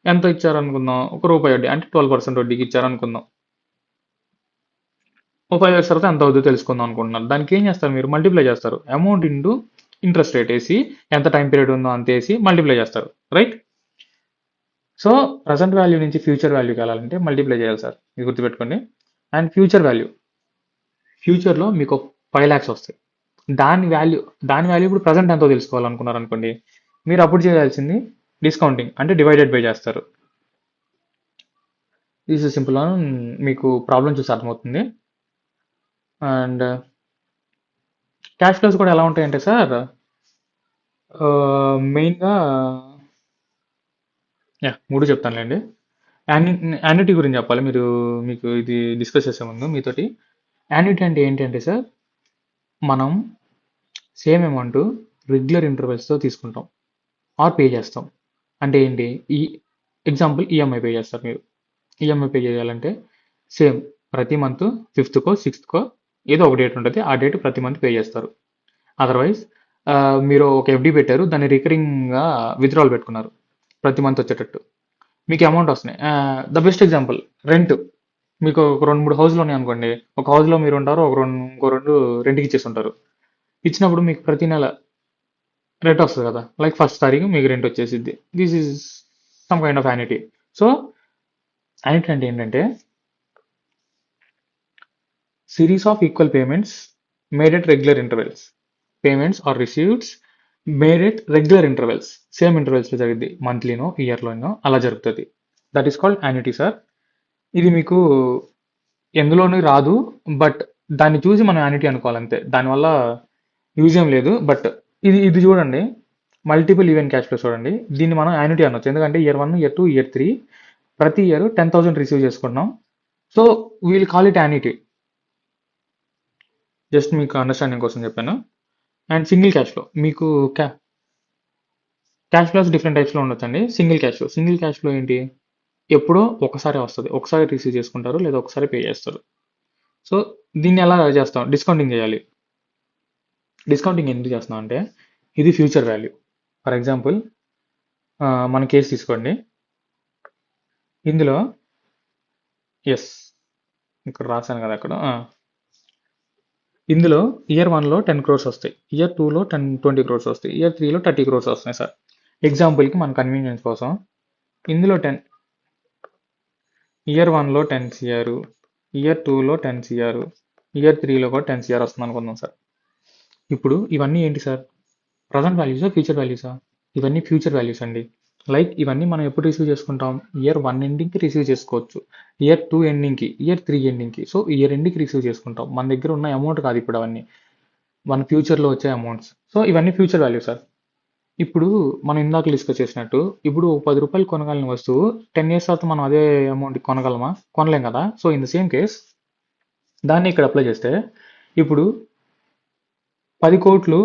ఎంత ఇచ్చారనుకుందాం? రూ. 1 వడ్డీ అంటే 12% వడ్డీకి ఇచ్చారనుకుందాం. ఒక 5 ఇయర్స్ తర్వాత ఎంత అవుద్దో తెలుసుకుందాం అనుకుంటున్నారు. దానికి ఏం చేస్తారు మీరు? మల్టిప్లై చేస్తారు. అమౌంట్ ఇంటూ ఇంట్రెస్ట్ రేట్ వేసి ఎంత టైం పీరియడ్ ఉందో అంత వేసి మల్టిప్లై చేస్తారు. రైట్? సో ప్రజెంట్ వాల్యూ నుంచి ఫ్యూచర్ వాల్యూకి వెళ్ళాలంటే మల్టిప్లై చేయాలి సార్. ఇది గుర్తుపెట్టుకోండి. And future value. ఫ్యూచర్‌లో మీకు 5,00,000 వస్తాయి. దాని వాల్యూ ఇప్పుడు ప్రజెంట్ ఎంతో తెలుసుకోవాలనుకున్నారు అనుకోండి. మీరు అప్పుడు చేయాల్సింది డిస్కౌంటింగ్ అంటే డివైడెడ్ బై చేస్తారు. This is simple. మీకు ప్రాబ్లం చూసి అర్థమవుతుంది. అండ్ క్యాష్ ఫ్లోస్ కూడా ఎలా ఉంటాయంటే సార్, మెయిన్‌గా మూడు చెప్తానులేండి. యాన్యుటీ గురించి చెప్పాలి. మీకు ఇది డిస్కస్ చేసే ముందు మీతోటి. యాన్యుటీ అంటే ఏంటి అంటే సార్, మనం సేమ్ అమౌంట్ రెగ్యులర్ ఇంటర్వెల్స్తో తీసుకుంటాం ఆర్ పే చేస్తాం. అంటే ఏంటి? ఈ ఎగ్జాంపుల్ ఈఎంఐ పే చేస్తారు మీరు. ఈఎంఐ పే చేయాలంటే సేమ్ ప్రతి మంత్ 5th కో 6th కో ఏదో ఒక డేట్ ఉంటుంది. ఆ డేట్ ప్రతి మంత్ పే చేస్తారు. అదర్వైజ్ మీరు ఒక ఎఫ్డి పెట్టారు, దాన్ని రికరింగ్గా విత్డ్రాల్ పెట్టుకున్నారు ప్రతి మంత్ వచ్చేటట్టు. మీకు అమౌంట్ వస్తున్నాయి. The best example rent. మీకు ఒక 2, 3 హౌస్లు ఉన్నాయి అనుకోండి. ఒక హౌస్లో మీరు ఉంటారు, ఇంకో 2 రెంట్కి ఇచ్చేసి ఉంటారు. ఇచ్చినప్పుడు మీకు ప్రతి నెల రెంట్ వస్తుంది కదా, లైక్ ఫస్ట్ తారీఖు మీకు రెంట్ వచ్చేసిద్ది. This is some kind of annuity. So annuity అంటే ఏంటంటే series of equal payments made at regular intervals. Payments are receiveds made at regular intervals. Same ఇంటర్వెల్స్లో జరిగింది, మంత్లీనో ఇయర్లోనో అలా జరుగుతుంది. That is called annuity sir. ఇది మీకు ఎందులోనూ రాదు, బట్ దాన్ని చూసి మనం యాన్యుటీ అనుకోవాలంతే. దానివల్ల యూజ్ ఏం లేదు. బట్ ఇది చూడండి, మల్టిపుల్ ఈవెంట్ క్యాష్ ఫ్లో చూడండి. దీన్ని మనం యాన్యుటీ అనొచ్చు, ఎందుకంటే ఇయర్ 1, ఇయర్ 2, ఇయర్ 3 ప్రతి ఇయర్ 10,000 రిసీవ్ చేసుకుంటున్నాం. So we'll call it annuity. Just మీకు అండర్స్టాండింగ్ కోసం చెప్పాను. అండ్ సింగిల్ క్యాష్ ఫ్లో, మీకు క్యాష్ ఫ్లోస్ డిఫరెంట్ టైప్స్లో ఉండొచ్చండి. సింగిల్ క్యాష్ ఫ్లో ఏంటి? ఎప్పుడో ఒకసారి వస్తుంది, ఒకసారి రిసీవ్ చేసుకుంటారు లేదా ఒకసారి పే చేస్తారు. సో దీన్ని ఎలా చేస్తాం? డిస్కౌంటింగ్ చేయాలి. డిస్కౌంటింగ్ ఎందుకు చేస్తున్నాం అంటే ఇది ఫ్యూచర్ వాల్యూ. ఫర్ ఎగ్జాంపుల్ మన కేసు తీసుకోండి. ఇందులో ఎస్ ఇక్కడ రాశాను కదా అక్కడ. ఇందులో ఇయర్ 1లో 10 crores వస్తాయి, ఇయర్ 2లో 20 crores వస్తాయి, ఇయర్ 3లో 30 crores వస్తున్నాయి సార్. ఎగ్జాంపుల్కి మన కన్వీనియన్స్ కోసం ఇందులో 10, ఇయర్ 1లో 10 CR, ఇయర్ 2లో 10 CR, ఇయర్ 3లో కూడా 10 CR వస్తుంది అనుకుందాం సార్. ఇప్పుడు ఇవన్నీ ఏంటి సార్? ప్రజెంట్ వాల్యూసా, ఫ్యూచర్ వాల్యూసా? ఇవన్నీ ఫ్యూచర్ వాల్యూస్ అండి. లైక్ ఇవన్నీ మనం ఎప్పుడు రిసీవ్ చేసుకుంటాం? ఇయర్ 1 ఎండింగ్కి రిసీవ్ చేసుకోవచ్చు, ఇయర్ 2 ఎండింగ్కి, ఇయర్ 3 ఎండింగ్కి. సో ఇయర్ ఎండింగ్కి రిసీవ్ చేసుకుంటాం. మన దగ్గర ఉన్న అమౌంట్ కాదు ఇప్పుడు అవన్నీ, మన ఫ్యూచర్లో వచ్చే అమౌంట్స్. సో ఇవన్నీ ఫ్యూచర్ వాల్యూ సార్. ఇప్పుడు మనం ఇందాక డిస్కస్ చేసినట్టు, ఇప్పుడు 10 రూపాయలు కొనగలిగిన వస్తువు 10 years తర్వాత మనం అదే అమౌంట్ కొనగలమా? కొనలేం కదా. So in the same case దాన్ని ఇక్కడ అప్లై చేస్తే ఇప్పుడు 10 కోట్లు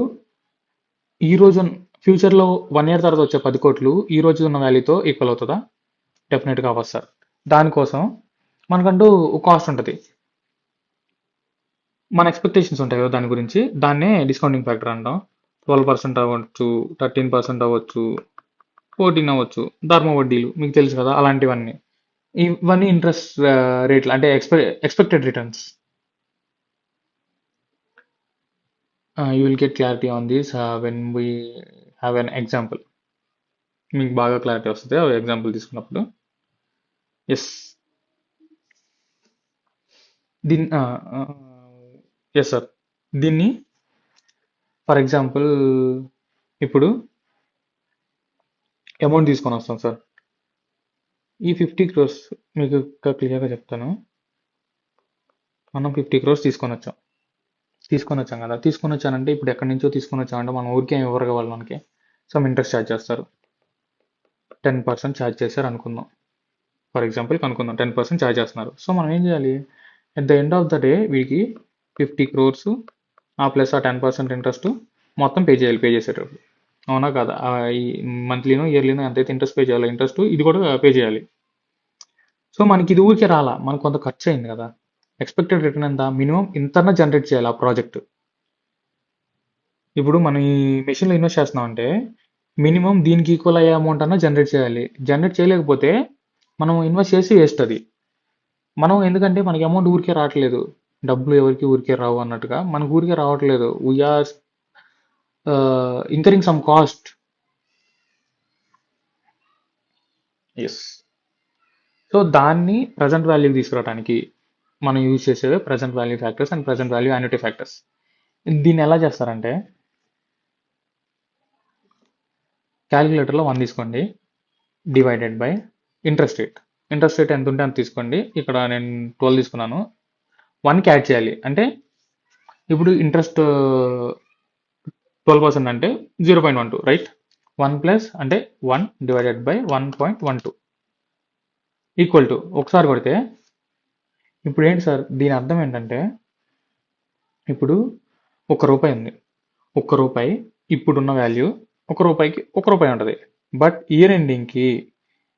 ఈ రోజు ఫ్యూచర్లో 1 year తర్వాత వచ్చే 10 కోట్లు ఈ రోజు ఉన్న వాల్యూతో ఈక్వల్ అవుతుందా? డెఫినెట్గా అవ్వదు సార్. దానికోసం మనకంటూ ఒక కాస్ట్ ఉంటుంది, మన ఎక్స్పెక్టేషన్స్ ఉంటాయి కదా దాని గురించి. దాన్నే డిస్కౌంటింగ్ ఫ్యాక్టర్ అంటాం. 12% అవ్వచ్చు, 13% అవ్వచ్చు, 14 అవ్వచ్చు. ధర్మ వడ్డీలు మీకు తెలుసు కదా, అలాంటివన్నీ. ఇవన్నీ ఇంట్రెస్ట్ రేట్లు, అంటే expected returns. You will get clarity on this when we have an example. మీకు బాగా క్లారిటీ వస్తుంది ఆ ఎగ్జాంపుల్ తీసుకున్నప్పుడు. ఎస్ దీన్ని ఎస్ సార్. దీన్ని ఫర్ ఎగ్జాంపుల్ ఇప్పుడు అమౌంట్ తీసుకొని వస్తాం సార్. ఈ 50 crores మీకు క్లియర్గా చెప్తాను. మనం 50 crores తీసుకొని వచ్చాం కదా. తీసుకొని వచ్చానంటే ఇప్పుడు ఎక్కడి నుంచో తీసుకొని వచ్చామంటే మనం ఊరికే ఇవ్వరు కదా వాళ్ళు మనకి. సమ్ ఇంట్రెస్ట్ ఛార్జ్ చేస్తారు, 10% ఛార్జ్ చేశారు అనుకుందాం. ఫర్ ఎగ్జాంపుల్ అనుకుందాం 10% ఛార్జ్ చేస్తున్నారు. సో మనం ఏం చేయాలి? At the end of the day వీడికి 50 crores ప్లస్ ఆ 10% ఇంట్రెస్ట్ మొత్తం పే చేసేటప్పుడు. అవునా కాదా? ఈ మంత్లీనో ఇయర్లీనో ఎంతైతే ఇంట్రెస్ట్ పే చేయాలో ఇంట్రెస్ట్ ఇది కూడా పే చేయాలి. సో మనకి ఇది ఊరికే రాలా, మనకు కొంత ఖర్చు అయింది కదా. ఎక్స్పెక్టెడ్ రిటర్న్ ఎంత? మినిమం ఇంతన్నా జనరేట్ చేయాలి ఆ ప్రాజెక్ట్. ఇప్పుడు మనం ఈ మెషిన్లో ఇన్వెస్ట్ చేస్తున్నాం అంటే మినిమం దీనికి ఈక్వల్ అయ్యే అమౌంట్ అన్నా జనరేట్ చేయాలి. జనరేట్ చేయలేకపోతే మనం ఇన్వెస్ట్ చేసి వేస్ట్ అది. మనం ఎందుకంటే మనకి అమౌంట్ ఊరికే రావట్లేదు, డబ్బులు ఎవరికి ఊరికే రావు అన్నట్టుగా మనకు ఊరికే రావట్లేదు. We are incurring some cost. Yes. So దాన్ని ప్రజెంట్ వాల్యూకి తీసుకురావడానికి మనం యూజ్ చేసేవే present value factors and present value annuity factors. దీన్ని ఎలా చేస్తారంటే క్యాలిక్యులేటర్లో 1 తీసుకోండి, divided by interest rate. Interest rate ఎంత ఉంటే అంత తీసుకోండి. ఇక్కడ నేను 12 తీసుకున్నాను. 1కి యాడ్ చేయాలి. అంటే ఇప్పుడు ఇంట్రెస్ట్ 12% అంటే 0.12, రైట్? 1 ప్లస్ అంటే 1 డివైడెడ్ బై 1.12 ఈక్వల్ టు ఒకసారి కొడితే ఇప్పుడు ఏంటి సార్ దీని అర్థం ఏంటంటే ఇప్పుడు రూపాయి ఉంది. రూపాయి ఇప్పుడున్న వాల్యూ రూపాయికి రూపాయి ఉంటుంది. బట్ ఇయర్ ఎండింగ్కి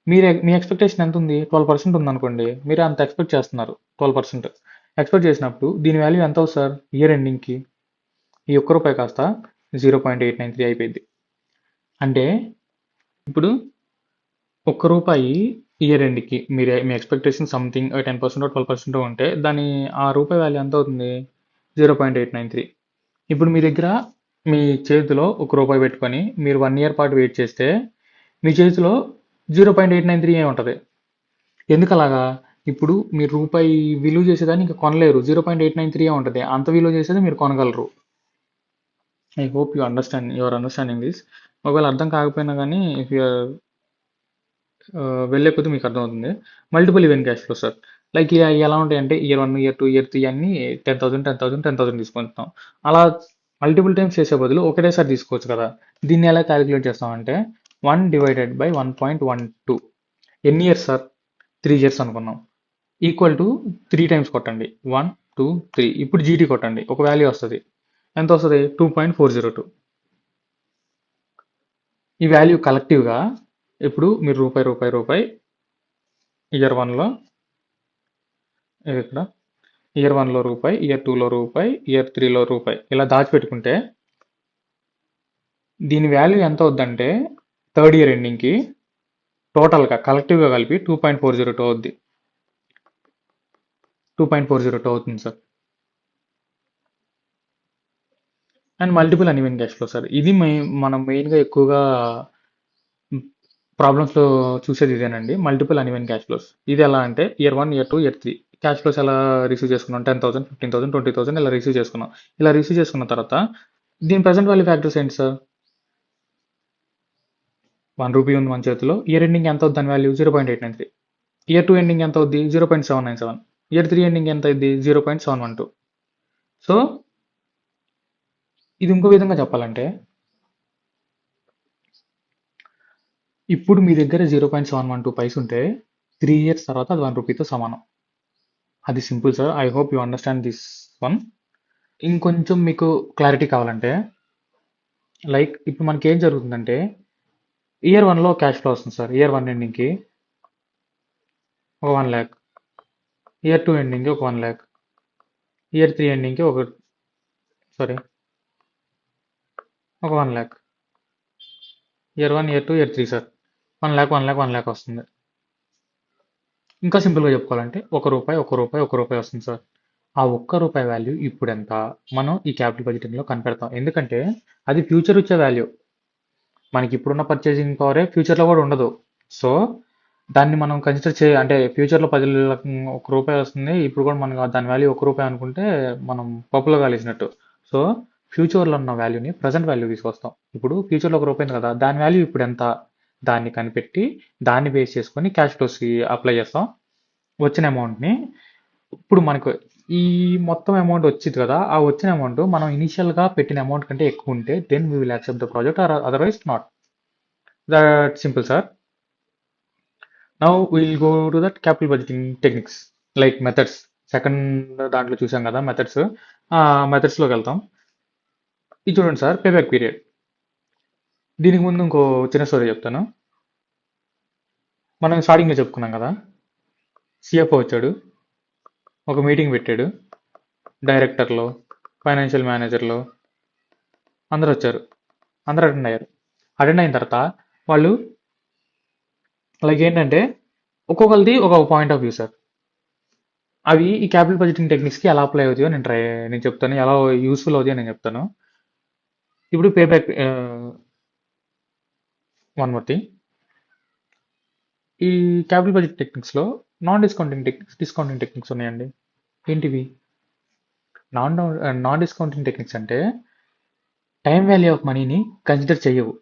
మీ ఎక్స్పెక్టేషన్ ఎంత ఉంది? 12% ఉందనుకోండి. మీరు అంత ఎక్స్పెక్ట్ చేస్తున్నారు, 12% ఎక్స్పెక్ట్ చేసినప్పుడు దీని వాల్యూ ఎంత అవుతుంది సార్? ఇయర్ ఎండింగ్కి ఈ రూపాయి కాస్త 0.893 అయిపోయింది. అంటే ఇప్పుడు రూపాయి ఇయర్ ఎండ్కి మీ ఎక్స్పెక్టేషన్ సంథింగ్ 10% 12% ఉంటే దాని ఆ రూపాయి వాల్యూ ఎంత అవుతుంది? 0.893. ఇప్పుడు మీ దగ్గర మీ చేతిలో రూపాయి పెట్టుకొని మీరు 1 year పాటు వెయిట్ చేస్తే మీ చేతిలో 0.893 ఉంటుంది. ఎందుకు అలాగా? ఇప్పుడు మీరు రూపాయి విలువ చేసేదాన్ని ఇంకా కొనలేరు, 0.893 ఉంటుంది. అంత విలువ చేసేది మీరు కొనగలరు. I hope you understanding this. ఒకవేళ అర్థం కాకపోయినా కానీ ఇఫ్ యూ వెళ్ళే కొద్దీ మీకు అర్థమవుతుంది. Multiple event cash flow sir, like ఎలా ఉంటాయంటే ఇయర్ 1 ఇయర్ 2 ఇయర్ 3 అన్ని 10,000 తీసుకుంటాం. అలా మల్టిపుల్ టైమ్స్ చేసే బదులు ఒకటేసారి తీసుకోవచ్చు కదా. దీన్ని ఎలా క్యాలిక్యులేట్ చేస్తామంటే 1 divided by 1.12. ఎన్ని ఇయర్స్ సార్? 3 years అనుకున్నాం. ఈక్వల్ టు 3 times కొట్టండి, 1 2 3. ఇప్పుడు జీటీ కొట్టండి, ఒక వాల్యూ వస్తుంది. ఎంత వస్తుంది? 2.402. ఈ వాల్యూ కలెక్టివ్గా ఇప్పుడు మీరు రూపాయి ఇయర్ 1లో, ఇది ఇక్కడ ఇయర్ 1లో రూపాయి, ఇయర్ 2లో రూపాయి, ఇయర్ 3లో రూపాయి ఇలా దాచిపెట్టుకుంటే దీని వాల్యూ ఎంత అవుద్దంటే థర్డ్ ఇయర్ ఎండింగ్కి టోటల్గా కలెక్టివ్గా కలిపి 2.402 అవుద్ది. 2.402 అవుతుంది sir. And multiple uneven cash flow sir, ఇది మనం మెయిన్గా ఎక్కువగా ప్రాబ్లమ్స్లో చూసేది ఇదేనండి, మల్టిపుల్ అన్ఈవెన్ క్యాష్ ఫ్లోస్. ఇది ఎలా అంటే year 1 year 2 year 3 cash flows ఎలా రిసీవ్ చేసుకున్నాం? 10,000 15,000 20,000 ఇలా రిసీవ్ చేసుకున్నాం. ఇలా రిసీవ్ చేసుకున్న తర్వాత దీని ప్రజెంట్ వాల్యూ ఫ్యాక్టర్స్ ఏంటి సార్? 1 రూపీ ఉంది మన చేతిలో. ఇయర్ ఎండింగ్ ఎంత అవుతుంది దాని వాల్యూ? 0.893. ఇయర్ 2 ఎండింగ్ ఎంత అవుద్ది? 0.797. ఇయర్ 3 ఎండింగ్ ఎంత అయింది? 0.712. సో ఇది ఇంకో విధంగా చెప్పాలంటే ఇప్పుడు మీ దగ్గర 0.712 పైస్ ఉంటే 3 years తర్వాత అది 1 రూపీతో సమానం. అది simple sir. I hope you understand this one. ఇంకొంచెం మీకు క్లారిటీ కావాలంటే లైక్ ఇప్పుడు మనకి ఏం జరుగుతుందంటే ఇయర్ 1లో క్యాష్ ఫ్లో వస్తుంది సార్. ఇయర్ 1 ఎండింగ్కి ఒక 1 lakh, ఇయర్ 2 ఎండింగ్కి ఒక 1 lakh, ఇయర్ 3 ఎండింగ్కి ఒక 1 lakh, year 1 year 2 year 3 sir 1 lakh 1 lakh 1 lakh వస్తుంది. ఇంకా సింపుల్గా చెప్పుకోవాలంటే రూపాయి వస్తుంది సార్. ఆ రూపాయి వాల్యూ ఇప్పుడు ఎంత మనం ఈ క్యాపిటల్ బడ్జెటింగ్లో కనిపెడతాం. ఎందుకంటే అది ఫ్యూచర్ వచ్చే వాల్యూ. మనకి ఇప్పుడున్న పర్చేసింగ్ పవరే ఫ్యూచర్లో కూడా ఉండదు. సో దాన్ని మనం కన్సిడర్ అంటే ఫ్యూచర్లో 10 రూపాయి వస్తుంది, ఇప్పుడు కూడా మనకు దాని వాల్యూ రూపాయి అనుకుంటే మనం పప్పులో కాలేసినట్టు. సో ఫ్యూచర్లో ఉన్న వాల్యూని ప్రజెంట్ వాల్యూ తీసుకొస్తాం. ఇప్పుడు ఫ్యూచర్లో రూపాయి ఉంది కదా, దాని వాల్యూ ఇప్పుడు ఎంత దాన్ని కనిపెట్టి దాన్ని బేస్ చేసుకొని క్యాష్ ఫ్లోస్కి అప్లై చేస్తాం. వచ్చిన అమౌంట్ని ఇప్పుడు మనకు ఈ మొత్తం అమౌంట్ వచ్చింది కదా, ఆ వచ్చిన అమౌంట్ మనం ఇనిషియల్గా పెట్టిన అమౌంట్ కంటే ఎక్కువ ఉంటే then we will accept the project, or otherwise not. That simple sir. Now will go to that capital budgeting techniques like methods. Second దాంట్లో చూసాం కదా మెథడ్స్, ఆ మెథడ్స్లోకి వెళ్తాం. ఇది చూడండి సార్, పేబ్యాక్ పీరియడ్. దీనికి ముందు ఇంకో చిన్న స్టోరీ చెప్తాను. మనం స్టార్టింగ్లో చెప్పుకున్నాం కదా, సిఎఫ్ఓ వచ్చాడు, ఒక మీటింగ్ పెట్టాడు. డైరెక్టర్లు, ఫైనాన్షియల్ మేనేజర్లు అందరూ వచ్చారు, అందరూ అటెండ్ అయ్యారు. అటెండ్ అయిన తర్వాత వాళ్ళు లైక్ ఏంటంటే ఒక్కొక్కరిది ఒక పాయింట్ ఆఫ్ వ్యూ సార్. అవి ఈ క్యాపిటల్ బడ్జెటింగ్ టెక్నిక్స్కి ఎలా అప్లై అవుతాయో నేను చెప్తాను, ఎలా యూస్ఫుల్ అవుతాయో నేను చెప్తాను. ఇప్పుడు పేబ్యాక్ వన్ మోర్ థింగ్, ఈ క్యాపిటల్ బడ్జెట్ టెక్నిక్స్లో నాన్ డిస్కౌంటింగ్ టెక్నిక్స్ ఉన్నాయండి. ఏంటివి? నాన్ డిస్కౌంటింగ్ టెక్నిక్స్ అంటే టైం వాల్యూ ఆఫ్ మనీని కన్సిడర్ చేయవు,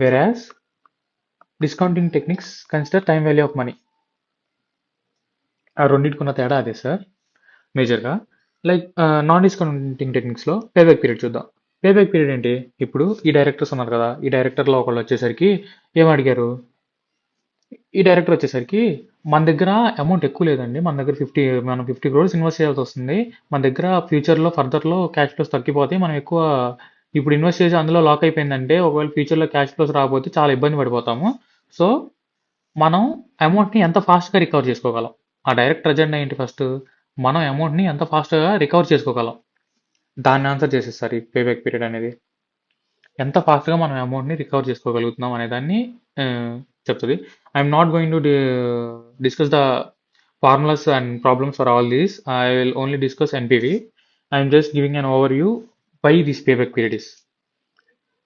versus discounting techniques consider time value of money. ఆ రెండింటికున్న తేడా అదే సార్ మేజర్గా. లైక్ నాన్ డిస్కౌంటింగ్ టెక్నిక్స్లో పేబ్యాక్ పీరియడ్ చూద్దాం. పేబ్యాక్ పీరియడ్ ఏంటి? ఇప్పుడు ఈ డైరెక్టర్స్ ఉన్నారు కదా, ఈ డైరెక్టర్లో ఒకళ్ళు వచ్చేసరికి ఏం అడిగారు? ఈ డైరెక్టర్ వచ్చేసరికి మన దగ్గర అమౌంట్ ఎక్కువ లేదండి. మన దగ్గర మనం 50 క్రోర్స్ ఇన్వెస్ట్ చేయాల్సి వస్తుంది. మన దగ్గర ఫ్యూచర్‌లో ఫర్దర్‌లో క్యాష్ ఫ్లోస్ తగ్గిపోతాయి. మనం ఎక్కువ ఇప్పుడు ఇన్వెస్ట్ చేసి అందులో లాక్ అయిపోయిందంటే ఒకవేళ ఫ్యూచర్‌లో క్యాష్ ఫ్లోస్ రాకపోతే చాలా ఇబ్బంది పడిపోతాము. సో, మనం అమౌంట్‌ని ఎంత ఫాస్ట్‌గా రికవర్ చేసుకోగలం? ఆ డైరెక్ట్ అజెండా ఏంటి ఫస్ట్? మనం అమౌంట్‌ని ఎంత ఫాస్ట్‌గా రికవర్ చేసుకోగలం? దాన్ని ఆన్సర్ చేసేస్తారు ఈ పేబ్యాక్ పీరియడ్ అనేది. ఎంత ఫాస్ట్‌గా మనం అమౌంట్‌ని రికవర్ చేసుకోగలుగుతున్నాం అనే దాన్ని చెప్తది. I'm not going to discuss the formulas and problems for all these. I will only discuss NPV. I'm just giving an overview why this payback period is.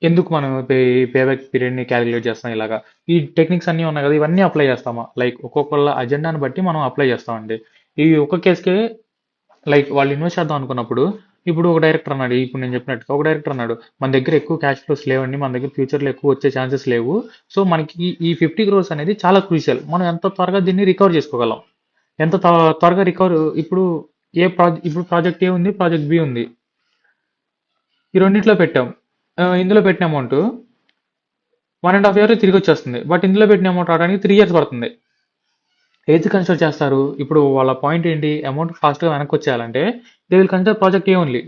ఎందుకు మనం పేబ్యాక్ పీరియడ్ని క్యాలిక్యులేట్ చేస్తాం ఇలాగా? ఈ techniques అన్నీ ఉన్నాయి కదా, ఇవన్నీ apply చేస్తామా? లైక్ ఒక్కొక్కళ్ళ అజెండాని బట్టి మనం అప్లై చేస్తామండి. ఈ ఒక్క కేసుకే లైక్ వాళ్ళు ఇన్వెస్ట్ చేద్దాం అనుకున్నప్పుడు ఇప్పుడు ఒక డైరెక్టర్ అన్నాడు, ఇప్పుడు నేను చెప్పినట్టుగా ఒక డైరెక్టర్ అన్నాడు, మన దగ్గర ఎక్కువ క్యాష్ ఫ్లోస్ లేవండి, మన దగ్గర ఫ్యూచర్లో ఎక్కువ వచ్చే ఛాన్సెస్ లేవు. సో మనకి ఈ 50 క్రోర్స్ అనేది చాలా క్రూషియల్. మనం ఎంత త్వరగా దీన్ని రికవర్ చేసుకోగలం, ఎంత త్వరగా రికవర్. ఇప్పుడు ఇప్పుడు ప్రాజెక్ట్ ఏ ఉంది, ప్రాజెక్ట్ బి ఉంది, ఈ రెండింటిలో పెట్టాం. ఇందులో పెట్టిన అమౌంట్ 1.5 year తిరిగి వచ్చేస్తుంది, బట్ ఇందులో పెట్టిన అమౌంట్ రావడానికి 3 years పడుతుంది. ఏది కన్సిడర్ చేస్తారు? ఇప్పుడు వాళ్ళ పాయింట్ ఏంటి, అమౌంట్ ఫాస్ట్గా వెనక్కి వచ్చేయాలంటే they will consider project A only.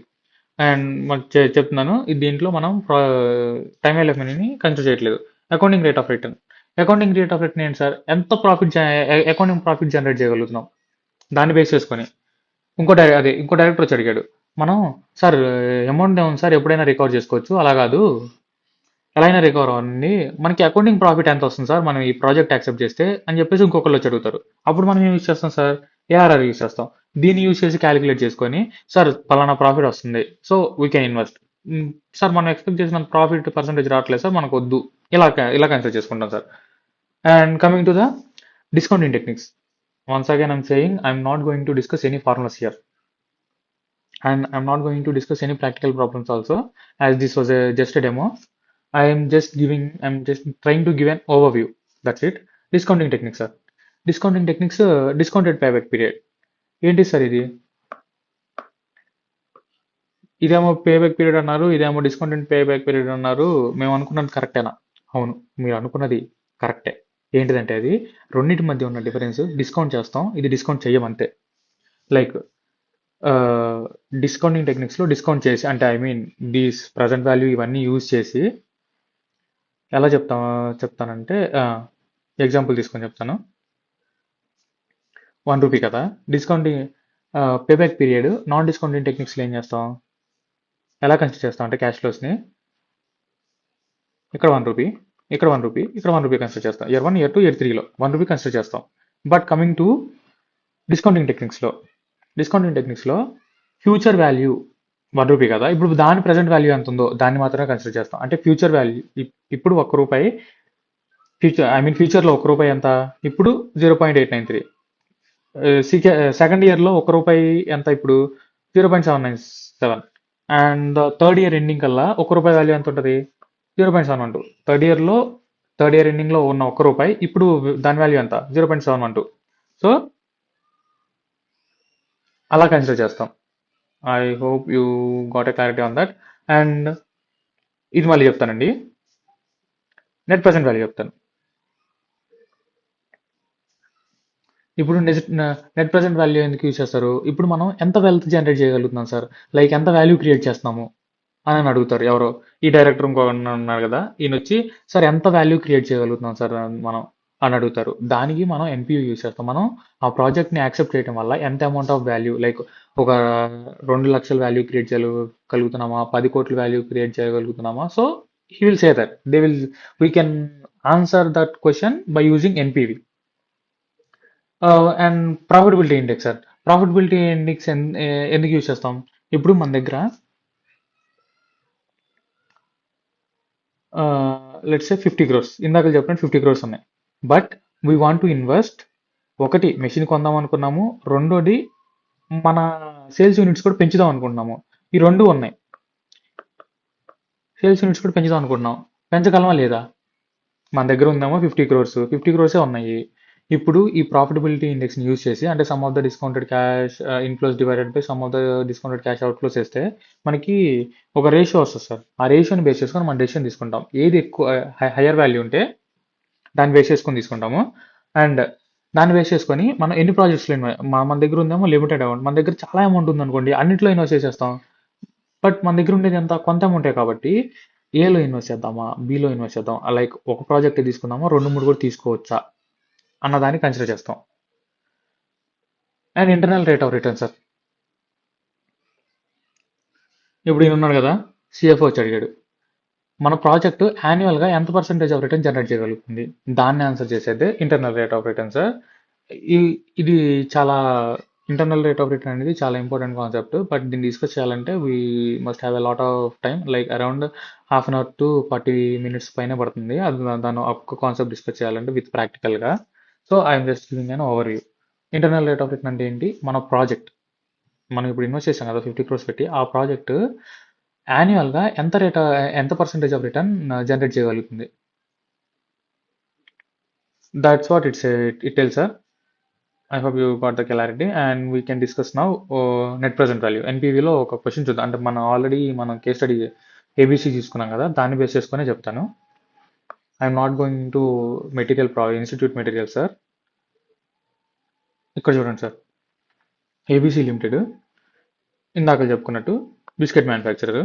And చెప్తున్నాను, దీంట్లో మనం టైమ్ వాల్యూ ఆఫ్ మనీని కన్సిడర్ చేయట్లేదు. Accounting rate of return. Accounting rate of return ఏంటి సార్? ఎంత అకౌంటింగ్ ప్రాఫిట్ జనరేట్ చేయగలుగుతున్నాం దాన్ని బేస్ చేసుకొని. ఇంకో డైరెక్టర్ వచ్చి అడిగాడు, మనం సార్ అమౌంట్ ఏముంది సార్, ఎప్పుడైనా రికవర్ చేసుకోవచ్చు, అలా కాదు, ఎలా అయినా రికవర్ అవ్వండి, మనకి అకౌంటింగ్ ప్రాఫిట్ ఎంత వస్తుంది సార్ మనం ఈ ప్రాజెక్ట్ యాక్సెప్ట్ చేస్తే అని చెప్పేసి ఇంకొకళ్ళు వచ్చి అడుగుతారు. అప్పుడు మనం ఏం యూజ్ చేస్తాం సార్? ఏఆర్ఆర్ యూజ్ చేస్తాం. దీన్ని యూజ్ చేసి క్యాలిక్యులేట్ చేసుకొని, సార్ పలానా ప్రాఫిట్ వస్తుంది, so we can invest. Sir మనం ఎక్స్పెక్ట్ చేసిన ప్రాఫిట్ పర్సంటేజ్ రావట్లేదు సార్, మనకు వద్దు, ఇలా కన్సిడర్ చేసుకుంటాం sir. And coming to the discounting techniques, once again I'm saying I'm not going to discuss any formulas here, and I'm not going to discuss any practical problems also, as this was just a demo. I'm just trying to give an overview. That's it. Discounting techniques, sir. Discounting techniques, discounted payback period. ఏంటి sir ఇది? ఇదేమో payback period అన్నారు, ఇదేమో discounted payback period అన్నారు. మేము అనుకున్నది కరెక్టేనా? అవును, మీరు అనుకున్నది కరెక్టే. ఏంటిదంటే అది రెండింటి మధ్య ఉన్న డిఫరెన్స్, డిస్కౌంట్ చేస్తాం, ఇది డిస్కౌంట్ చెయ్యమంతే. లైక్ డిస్కౌంటింగ్ టెక్నిక్స్లో డిస్కౌంట్ చేసి, అంటే I mean these present value ఇవన్నీ యూజ్ చేసి ఎలా చెప్తానంటే ఎగ్జాంపుల్ తీసుకొని చెప్తాను. 1 రూపీ కదా discounting payback period. Non discounting టెక్నిక్స్లో ఏం చేస్తాం, ఎలా కన్సిడర్ చేస్తాం అంటే క్యాష్ ఫ్లోస్ని ఇక్కడ 1 రూపీ, ఇక్కడ 1 రూపీ, ఇక్కడ 1 రూపీ కన్సిడర్ చేస్తాం. ఇయర్ 1, ఇయర్ 2, ఇయర్ 3లో 1 రూపీ కన్సిడర్ చేస్తాం. బట్ కమింగ్ టు డిస్కౌంటింగ్ టెక్నిక్స్లో ఫ్యూచర్ వాల్యూ 1 రూపీ కదా, ఇప్పుడు దాని ప్రెసెంట్ వాల్యూ ఎంత ఉందో దాన్ని మాత్రమే కన్సిడర్ చేస్తాం. అంటే ఫ్యూచర్ వాల్యూ ఇప్పుడు 1 రూపాయి, ఫ్యూచర్లో 1 రూపాయి ఎంత, ఇప్పుడు 0.893. సెకండ్ ఇయర్లో 1 రూపాయి ఎంత, ఇప్పుడు 0.797. అండ్ థర్డ్ ఇయర్ ఎండింగ్ కల్లా 1 రూపాయి వాల్యూ ఎంత ఉంటుంది, 0.712. థర్డ్ ఇయర్ ఎండింగ్లో ఉన్న 1 రూపాయి ఇప్పుడు దాని వాల్యూ ఎంత, 0.712. సో అలా కన్సిడర్ చేస్తాం. I hope you got a clarity on that. And ఇది మళ్ళీ చెప్తానండి, నెట్ ప్రెసెంట్ వాల్యూ చెప్తాను. ఇప్పుడు నెట్ ప్రెసెంట్ వాల్యూ ఎందుకు యూజ్ చేస్తారు? ఇప్పుడు మనం ఎంత వెల్త్ జనరేట్ చేయగలుగుతున్నాం సార్, లైక్ ఎంత వాల్యూ క్రియేట్ చేస్తున్నాము అని అడుగుతారు ఎవరో. ఈ డైరెక్టర్ ఇంకో ఉన్నారు కదా, ఈయన వచ్చి సార్ ఎంత వాల్యూ క్రియేట్ చేయగలుగుతున్నాం సార్ మనం అని అడుగుతారు. దానికి మనం ఎన్పియూ యూజ్ చేస్తాం. మనం ఆ ప్రాజెక్ట్ని యాక్సెప్ట్ చేయడం వల్ల ఎంత అమౌంట్ ఆఫ్ వాల్యూ, లైక్ ఒక 2 లక్షల వాల్యూ క్రియేట్ చేయగలుగుతున్నామా, 10 కోట్ల వాల్యూ క్రియేట్ చేయగలుగుతున్నామా. So he will say that we can answer that question by using NPV. And profitability index sir. Profitability index ఎందుకు యూజ్ చేస్తాం? ఇప్పుడు మన దగ్గర లెట్స్ సే 50 క్రోర్స్, ఇందాక చెప్పినట్టు 50 క్రోర్స్ ఉన్నాయి. But we want to invest, ఒకటి మెషిన్ కొందాం అనుకున్నాము, రెండోది మన సేల్స్ యూనిట్స్ కూడా పెంచుదాం అనుకుంటున్నాము. ఈ రెండు ఉన్నాయి. సేల్స్ యూనిట్స్ కూడా పెంచుదాం అనుకుంటున్నాం, పెంచగలమా లేదా? మన దగ్గర ఉందేమో 50 క్రోర్సే ఉన్నాయి. ఇప్పుడు ఈ ప్రాఫిటబిలిటీ ఇండెక్స్ని యూజ్ చేసి, అంటే some of the discounted cash inflows divided by some of the discounted cash outflows వేస్తే మనకి ఒక రేషియో వస్తుంది సార్. ఆ రేషియోని బేస్ చేసుకొని మనం డెసిషన్ తీసుకుంటాం. ఏది ఎక్కువ హయ్యర్ వాల్యూ ఉంటే దాన్ని బేస్ చేసుకొని తీసుకుంటాము. అండ్ దాన్ని బేస్ చేసుకొని మనం ఎన్ని ప్రాజెక్ట్స్లో మన దగ్గర ఉందేమో లిమిటెడ్ అమౌంట్, మన దగ్గర చాలా అమౌంట్ ఉందనుకోండి అన్నిట్లో ఇన్వెస్ట్ చేసేస్తాం. బట్ మన దగ్గర ఉండేది ఎంత కొంత అమౌంటే కాబట్టి ఏలో ఇన్వెస్ట్ చేద్దామా, బిలో ఇన్వెస్ట్ చేద్దాం, లైక్ ఒక ప్రాజెక్ట్ తీసుకుందామా, 2 3 కూడా తీసుకోవచ్చా అన్నదాన్ని కన్సిడర్ చేస్తాం. And internal rate of return sir. ఇప్పుడు ఈయన ఉన్నాడు కదా, సిఎఫ్ఓ వచ్చి అడిగాడు మన ప్రాజెక్ట్ యాన్యువల్గా ఎంత పర్సెంటేజ్ ఆఫ్ రిటర్న్ జనరేట్ చేయగలుగుతుంది, దాన్ని ఆన్సర్ చేసేదే internal rate of return sir. ఇది చాలా ఇంటర్నల్ రేట్ ఆఫ్ రిటర్న్ అనేది చాలా ఇంపార్టెంట్ కాన్సెప్ట్. బట్ దీన్ని డిస్కస్ చేయాలంటే we must have a lot of time, like around ½ to 40 minutes పైన పడుతుంది. అది దాని ఒక్క కాన్సెప్ట్ డిస్కస్ చేయాలంటే విత్ ప్రాక్టికల్గా. So I'm just giving an over view. Internal rate of return అంటే ఏంటి, మన ప్రాజెక్ట్ మనం ఇప్పుడు ఇన్వెస్ట్ చేసాం కదా 50 crores పెట్టి, ఆ ప్రాజెక్ట్ యాన్యువల్గా ఎంత పర్సెంటేజ్ ఆఫ్ రిటర్న్ జనరేట్ చేయగలుగుతుంది. That's what it tell sir. I hope you got the clarity and we can discuss now net present value. ఎన్పివిలో ఒక క్వశ్చన్ చూద్దాం. అంటే మనం కేస్ స్టడీ ఏబీసీ తీసుకున్నాం కదా, దాన్ని బేస్ చేసుకునే చెప్తాను. I'm not going to institute material sir. ఇక్కడ చూడండి సార్, ఏబీసీ లిమిటెడ్ ఇందాక చెప్పుకున్నట్టు biscuit manufacturer.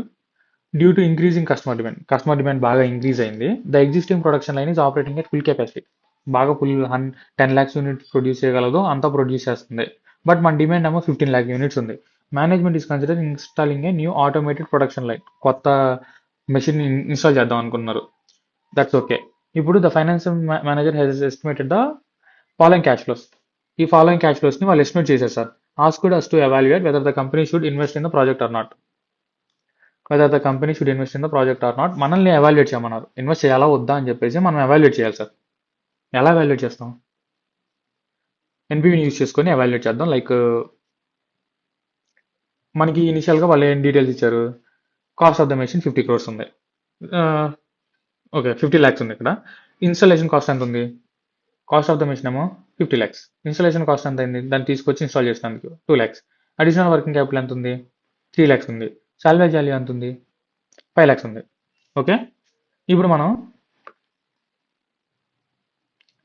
Due to increasing customer demand బాగా ఇంక్రీజ్ అయింది. The existing production line is operating at full capacity. బాగా 10 lakhs యూనిట్స్ ప్రొడ్యూస్ చేయగలదు, అంతా ప్రొడ్యూస్ చేస్తుంది. బట్ మన డిమాండ్ ఏమో 15 lakh యూనిట్స్ ఉంది. Management is consider installing a new automated production line. కొత్త మెషిన్ ఇన్స్టాల్ చేద్దాం అనుకున్నారు. That's okay. ఇప్పుడు the financial manager has estimated the following cash flows. ఈ ఫాలోయింగ్ క్యాష్ ఫ్లోస్ని వాళ్ళు ఎస్టిమేట్ చేశారు sir. Asked us to evaluate whether the company should invest in the project or not. మనల్ని evaluate చేయమన్నారు. Invest చేయాలా వద్దా అని చెప్పేసి మనం ఎవాల్యుయేట్ చేయాలి సార్. ఎలా ఎవాల్యుయేట్ చేస్తాం, ఎన్పివిని యూజ్ చేసుకొని ఎవాల్యుయేట్ చేద్దాం. లైక్ మనకి ఇనిషియల్గా వాళ్ళు ఏం డీటెయిల్స్ ఇచ్చారు, cost of the machine 50 crores ఉంది, ఓకే 50 lakhs ఉంది. ఇక్కడ ఇన్స్టాలేషన్ కాస్ట్ ఎంత ఉంది, కాస్ట్ ఆఫ్ ద మెషిన్ ఏమో 50 lakhs. ఇన్స్టాలేషన్ కాస్ట్ ఎంత అయింది, దాన్ని తీసుకొచ్చి ఇన్స్టాల్ చేసినందుకు 2 lakhs. అడిషనల్ వర్కింగ్ క్యాపిటల్ ఎంత ఉంది, 3 lakhs ఉంది. సాల్వేజ్ వాల్యూ ఎంత ఉంది, 5 lakhs ఉంది. ఓకే, ఇప్పుడు మనం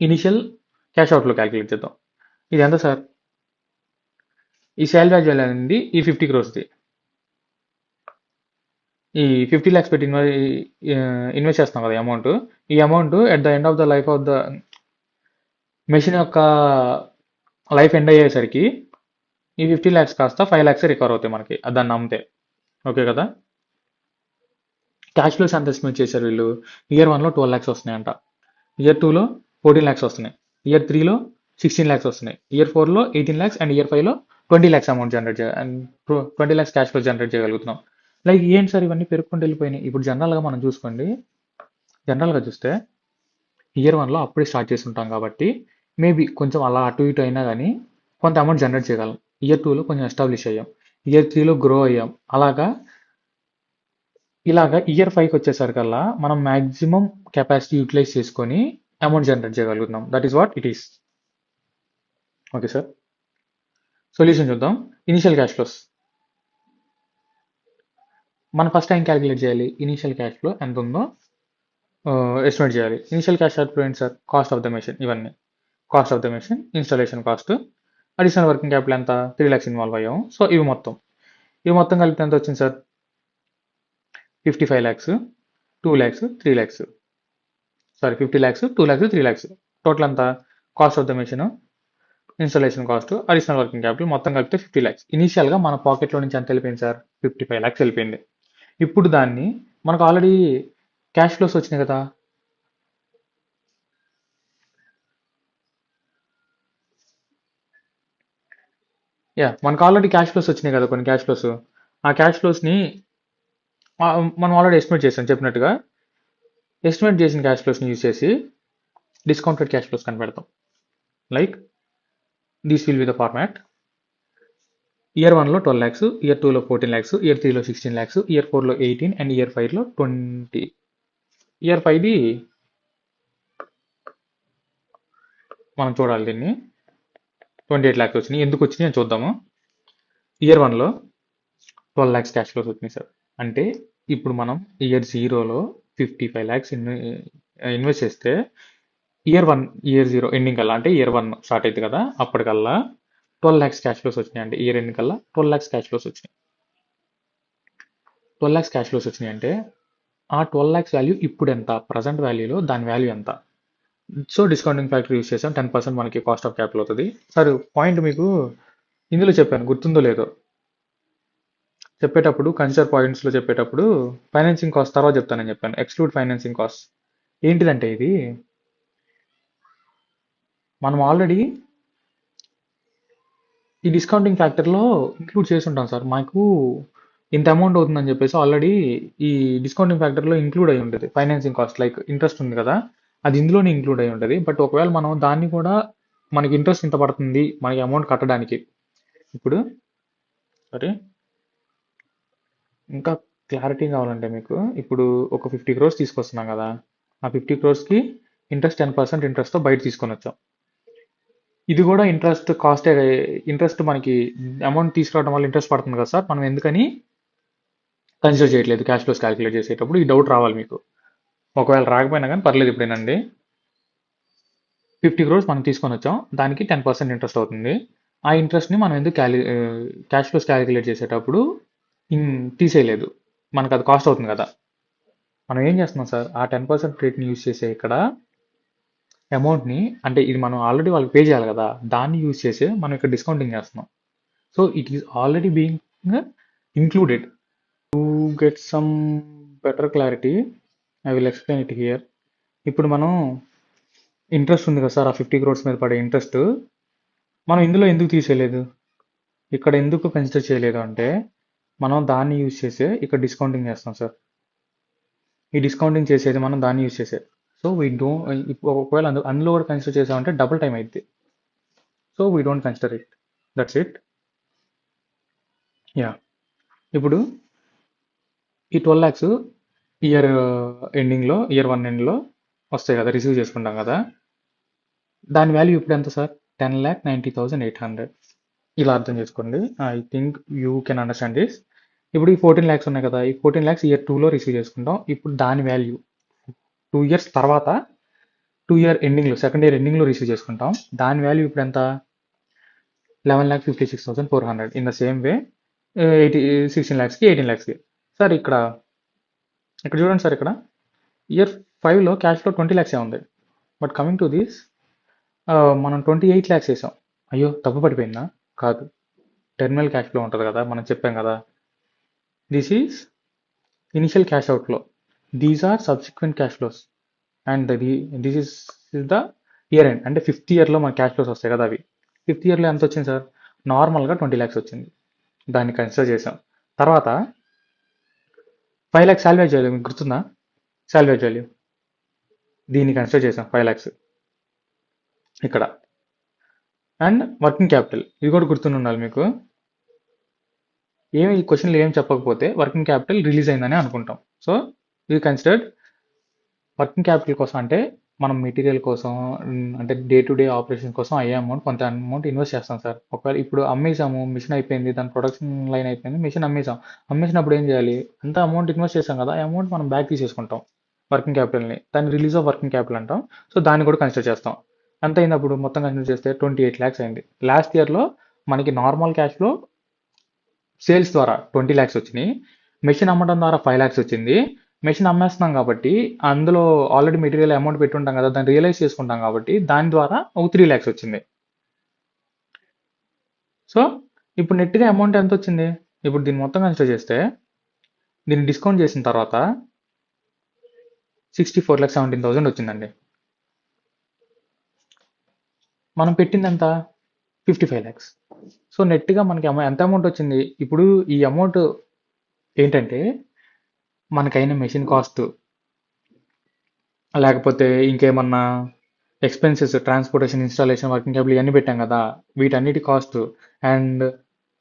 ఇనిషియల్ క్యాష్ అవుట్లో క్యాలిక్యులేట్ చేద్దాం. ఇది ఎంత సార్, ఈ సాల్వేజ్ వాల్యూ అనేది ఈ 50 crores, ఈ 50 lakhs పెట్టి ఇన్వెస్ట్ చేస్తాం కదా అమౌంట్. ఈ amount at the end of the life of the machine యొక్క లైఫ్ ఎండ్ అయ్యేసరికి ఈ 50 lakhs కాస్త 5 lakhs రికవర్ అవుతాయి మనకి దాన్ని అమ్మితే. ఓకే కదా. క్యాష్ ఫ్లోస్ ఎంత ఎస్టిమేట్ చేశారు వీళ్ళు, ఇయర్ 1లో 12 lakhs వస్తున్నాయంట, ఇయర్ 2లో 14 lakhs వస్తున్నాయి, ఇయర్ 3లో 16 lakhs వస్తున్నాయి, ఇయర్ 4లో 18 lakhs అండ్ ఇయర్ 5లో 20 lakhs amount generate and 20 lakhs cash flow generate చేయగలుగుతున్నాం. లైక్ ఏంటి సార్ ఇవన్నీ పెరుగుకుంటూ వెళ్ళిపోయినాయి. ఇప్పుడు జనరల్గా మనం చూసుకోండి, జనరల్గా చూస్తే ఇయర్ 1లో అప్పుడే స్టార్ట్ చేసి ఉంటాం కాబట్టి మేబీ కొంచెం అలా అటు ఇటు అయినా కానీ కొంత అమౌంట్ జనరేట్ చేయగలం. ఇయర్ 2లో కొంచెం ఎస్టాబ్లిష్ అయ్యాం, ఇయర్ 3లో గ్రో అయ్యాం. ఇలాగా ఇయర్ 5కి వచ్చేసరికల్లా మనం మ్యాక్సిమం కెపాసిటీ యూటిలైజ్ చేసుకొని అమౌంట్ జనరేట్ చేయగలుగుతున్నాం. That is what it is. Okay sir, solution చూద్దాం. ఇనిషియల్ క్యాష్ ఫ్లోస్ మనం ఫస్ట్ టైం క్యాలిక్యులేట్ చేయాలి. ఇనిషియల్ క్యాష్ ఫ్లో ఎంత ఉందో ఎస్టిమేట్ చేయాలి. ఇనిషియల్ క్యాష్ ఫ్లో ఏంటి sir, cost of the machine, ఇవన్నీ cost of the machine, installation cost, additional working capital ఎంత 3 lakhs involve అయ్యాము. సో ఇవి మొత్తం కలిపితే ఎంత వచ్చింది sir, 55 lakhs, 2 lakhs, 3 lakhs, sorry 50 lakhs, 2 lakhs, 3 lakhs. Total అంతా cost of the machine, installation cost, additional working capital మొత్తం కలిపితే 50 lakhs. ఇనీషియల్గా మన పాకెట్లో నుంచి ఎంత వెళ్ళిపోయింది సార్, 55 lakhs వెళ్ళిపోయింది. ఇప్పుడు దాన్ని మనకు ఆల్రెడీ క్యాష్ ఫ్లోస్ వచ్చినాయి కదా, మనకు ఆల్రెడీ క్యాష్ ఫ్లోస్ వచ్చినాయి కదా కొన్ని క్యాష్ ఫ్లోస్. ఆ క్యాష్ ఫ్లోస్ని మనం ఆల్రెడీ ఎస్టిమేట్ చేసాం చెప్పినట్టుగా. ఎస్టిమేట్ చేసిన క్యాష్ ఫ్లోస్ని యూజ్ చేసి డిస్కౌంటెడ్ క్యాష్ ఫ్లోస్ కనిపెడతాం. Like this will be the format. Year 1లో 12 lakhs, ఇయర్ 2లో 14 lakhs, ఇయర్ 3లో 16 lakhs, ఇయర్ 4లో 18 అండ్ ఇయర్ 5లో 20. ఇయర్ 5ది మనం చూడాలి, దీన్ని 28 lakhs వచ్చినాయి. ఎందుకు వచ్చినాయి అని చూద్దాము. ఇయర్ 1లో 12 lakhs క్యాష్ ఫ్లోస్ వచ్చినాయి సార్. అంటే ఇప్పుడు మనం ఇయర్ 0లో 55 lakhs ఇన్వెస్ట్ చేస్తే ఇయర్ 0 ఎండింగ్ కల్లా అంటే ఇయర్ 1 స్టార్ట్ అయింది కదా అప్పటికల్లా 12 lakhs క్యాష్ ఫ్లోస్ వచ్చినాయి అంటే ఇయర్ ఎండ్ కల్లా 12 lakhs క్యాష్ ఫ్లోస్ వచ్చినాయి. 12 lakhs క్యాష్ ఫ్లోస్ వచ్చినాయి అంటే ఆ 12 lakhs వాల్యూ ఇప్పుడు ఎంత ప్రజెంట్ వాల్యూలో దాని వాల్యూ ఎంత. సో డిస్కౌంటింగ్ ఫ్యాక్టర్ యూస్ చేసాం 10% మనకి కాస్ట్ ఆఫ్ క్యాపిటల్ అవుతుంది. సార్ పాయింట్ మీకు ఇందులో చెప్పాను గుర్తుందో లేదో, చెప్పేటప్పుడు కన్సిడర్ పాయింట్స్లో చెప్పేటప్పుడు ఫైనాన్సింగ్ కాస్ట్ తర్వాత చెప్తానని చెప్పాను. ఎక్స్క్లూడ్ ఫైనాన్సింగ్ కాస్ట్ ఏంటిదంటే ఇది మనం ఆల్రెడీ ఈ డిస్కౌంటింగ్ ఫ్యాక్టర్లో ఇంక్లూడ్ చేసి ఉంటాం సార్. మాకు ఇంత అమౌంట్ అవుతుందని చెప్పేసి ఆల్రెడీ ఈ డిస్కౌంటింగ్ ఫ్యాక్టర్లో ఇంక్లూడ్ అయి ఉంటుంది. ఫైనాన్సింగ్ కాస్ట్ లైక్ ఇంట్రెస్ట్ ఉంది కదా అది ఇందులోనే ఇంక్లూడ్ అయి ఉంటుంది. బట్ ఒకవేళ మనం దాన్ని కూడా మనకి ఇంట్రెస్ట్ ఇంత పడుతుంది మనకి అమౌంట్ కట్టడానికి, ఇప్పుడు సరే ఇంకా క్లారిటీ కావాలంటే మీకు ఇప్పుడు ఒక 50 crores తీసుకొస్తున్నాం కదా ఆ 50 crores ఇంట్రెస్ట్ 10% ఇంట్రెస్ట్తో బయట తీసుకొని వచ్చాం. ఇది కూడా ఇంట్రెస్ట్ కాస్టే, ఇంట్రెస్ట్ మనకి అమౌంట్ తీసుకురావడం వల్ల ఇంట్రెస్ట్ పడుతుంది కదా సార్, మనం ఎందుకని కన్సిడర్ చేయట్లేదు క్యాష్ ఫ్లోస్ క్యాలిక్యులేట్ చేసేటప్పుడు. ఈ డౌట్ రావాలి మీకు, ఒకవేళ రాకపోయినా కానీ పర్లేదు. ఇప్పుడేనండి 50 crores మనం తీసుకొని వచ్చాం, దానికి 10% ఇంట్రెస్ట్ అవుతుంది. ఆ ఇంట్రెస్ట్ని మనం ఎందుకు క్యాష్ ఫ్లోస్ క్యాలిక్యులేట్ చేసేటప్పుడు తీసేయలేదు, మనకు అది కాస్ట్ అవుతుంది కదా. మనం ఏం చేస్తున్నాం సార్, ఆ 10% రేట్ని యూజ్ చేసే ఇక్కడ అమౌంట్ని, అంటే ఇది మనం ఆల్రెడీ వాళ్ళకి పే చేయాలి కదా దాన్ని యూజ్ చేసి మనం ఇక్కడ డిస్కౌంటింగ్ చేస్తున్నాం. So it is already being included. To get some better clarity, I will explain it here. ఇప్పుడు మనం ఇంట్రెస్ట్ ఉంది కదా సార్, ఆ 50 crores మీద పడే ఇంట్రెస్ట్ మనం ఇందులో ఎందుకు తీసేయలేదు, ఇక్కడ ఎందుకు కన్సిడర్ చేయలేదు అంటే మనం దాన్ని యూజ్ చేసే ఇక్కడ డిస్కౌంటింగ్ చేస్తాం సార్. ఈ డిస్కౌంటింగ్ చేసేది మనం దాన్ని యూజ్ చేసే. సో వీ డోంట్, ఒకవేళ అందులో కూడా కన్సిడర్ చేసామంటే డబుల్ టైం అయింది. So we don't consider it, that's it. Yeah, ఇప్పుడు ఈ 12 lakhs ఇయర్ ఎండింగ్లో ఇయర్ 1 ఎండ్లో వస్తాయి కదా, రిసీవ్ చేసుకుంటాం కదా, దాని వాల్యూ ఇప్పుడు ఎంత సార్, 10,90,800. ఇలా అర్థం చేసుకోండి. I think you can understand this. ఇప్పుడు ఈ 14 lakhs ఉన్నాయి కదా, ఈ 14 lakhs ఇయర్ 2లో రిసీవ్ చేసుకుంటాం. ఇప్పుడు దాని వాల్యూ 2 years తర్వాత 2 year ఎండింగ్లో సెకండ్ ఇయర్ ఎండింగ్లో రిసీవ్ చేసుకుంటాం. దాని వాల్యూ ఇప్పుడు ఎంత, 11,56,400. ఇన్ ద సేమ్ వే 16 lakhsకి 18 lakhsకి. సార్ ఇక్కడ చూడండి సార్, ఇక్కడ ఇయర్ 5లో క్యాష్ ఫ్లో 20 lakhs ఉంది. బట్ కమింగ్ టు దిస్ మనం 28 lakhs వేసాం. అయ్యో తప్పు పడిపోయిందా, కాదు, టెర్మినల్ క్యాష్ ఫ్లో ఉంటుంది కదా, మనం చెప్పాం కదా, this is initial cash outlay, these are subsequent cash flows and this is the year end, అంటే 5th yearలో మన క్యాష్ ఫ్లోస్ వస్తాయి కదా అవి. 5th yearలో ఎంత వచ్చింది సార్, నార్మల్గా 20 lakhs వచ్చింది, దాన్ని కన్సిడర్ చేసాం. తర్వాత 5 lakhs సాల్వేజ్ వాల్యూ మీకు గుర్తుందా, సాల్వేజ్ వాల్యూ దీన్ని కన్సిడర్ చేసాం 5 lakhs ఇక్కడ. అండ్ వర్కింగ్ క్యాపిటల్ ఇది కూడా గుర్తుండి ఉండాలి మీకు. ఈ క్వశ్చన్లు ఏం చెప్పకపోతే వర్కింగ్ క్యాపిటల్ రిలీజ్ అయిందని అనుకుంటాం. సో ఇది కన్సిడర్డ్ వర్కింగ్ క్యాపిటల్ కోసం, అంటే మనం మెటీరియల్ కోసం, అంటే డే టు డే ఆపరేషన్ కోసం అయ్యే అమౌంట్, కొంత అమౌంట్ ఇన్వెస్ట్ చేస్తాం సార్. ఒకవేళ ఇప్పుడు అమ్మేసాము, మిషన్ అయిపోయింది, దాని ప్రొడక్షన్ లైన్ అయిపోయింది, మిషన్ అమ్మేసినప్పుడు ఏం చేయాలి, అంత అమౌంట్ ఇన్వెస్ట్ చేస్తాం కదా, ఆ అమౌంట్ మనం బ్యాక్ తీసేసుకుంటాం వర్కింగ్ క్యాపిటల్ని, దాన్ని రిలీజ్ ఆఫ్ వర్కింగ్ క్యాపిటల్ అంటాం. సో దాన్ని కూడా కన్సిడర్ చేస్తాం. ఎంత అయినప్పుడు మొత్తం కన్సిడర్ చేస్తే 28 lakhs అయింది. లాస్ట్ ఇయర్లో మనకి నార్మల్ క్యాష్లో సేల్స్ ద్వారా 20 lakhs వచ్చినాయి, మెషిన్ అమ్మడం ద్వారా 5 lakhs వచ్చింది. మెషిన్ అమ్మేస్తున్నాం కాబట్టి అందులో ఆల్రెడీ మెటీరియల్ అమౌంట్ పెట్టి ఉంటాం కదా, దాన్ని రియలైజ్ చేసుకుంటాం కాబట్టి దాని ద్వారా ఒక 3 lakhs వచ్చింది. సో ఇప్పుడు నెట్గా అమౌంట్ ఎంత వచ్చింది, ఇప్పుడు దీన్ని మొత్తం కన్సిడర్ చేస్తే దీన్ని డిస్కౌంట్ చేసిన తర్వాత 64,17,000 వచ్చిందండి. మనం పెట్టింది ఎంత, 55 lakhs. సో నెట్గా మనకి ఎంత అమౌంట్ వచ్చింది. ఇప్పుడు ఈ అమౌంట్ ఏంటంటే మనకైన మెషిన్ కాస్ట్, లేకపోతే ఇంకేమన్నా expenses, transportation, installation, working capital ఇవన్నీ పెట్టాం కదా, వీటన్నిటి కాస్ట్, అండ్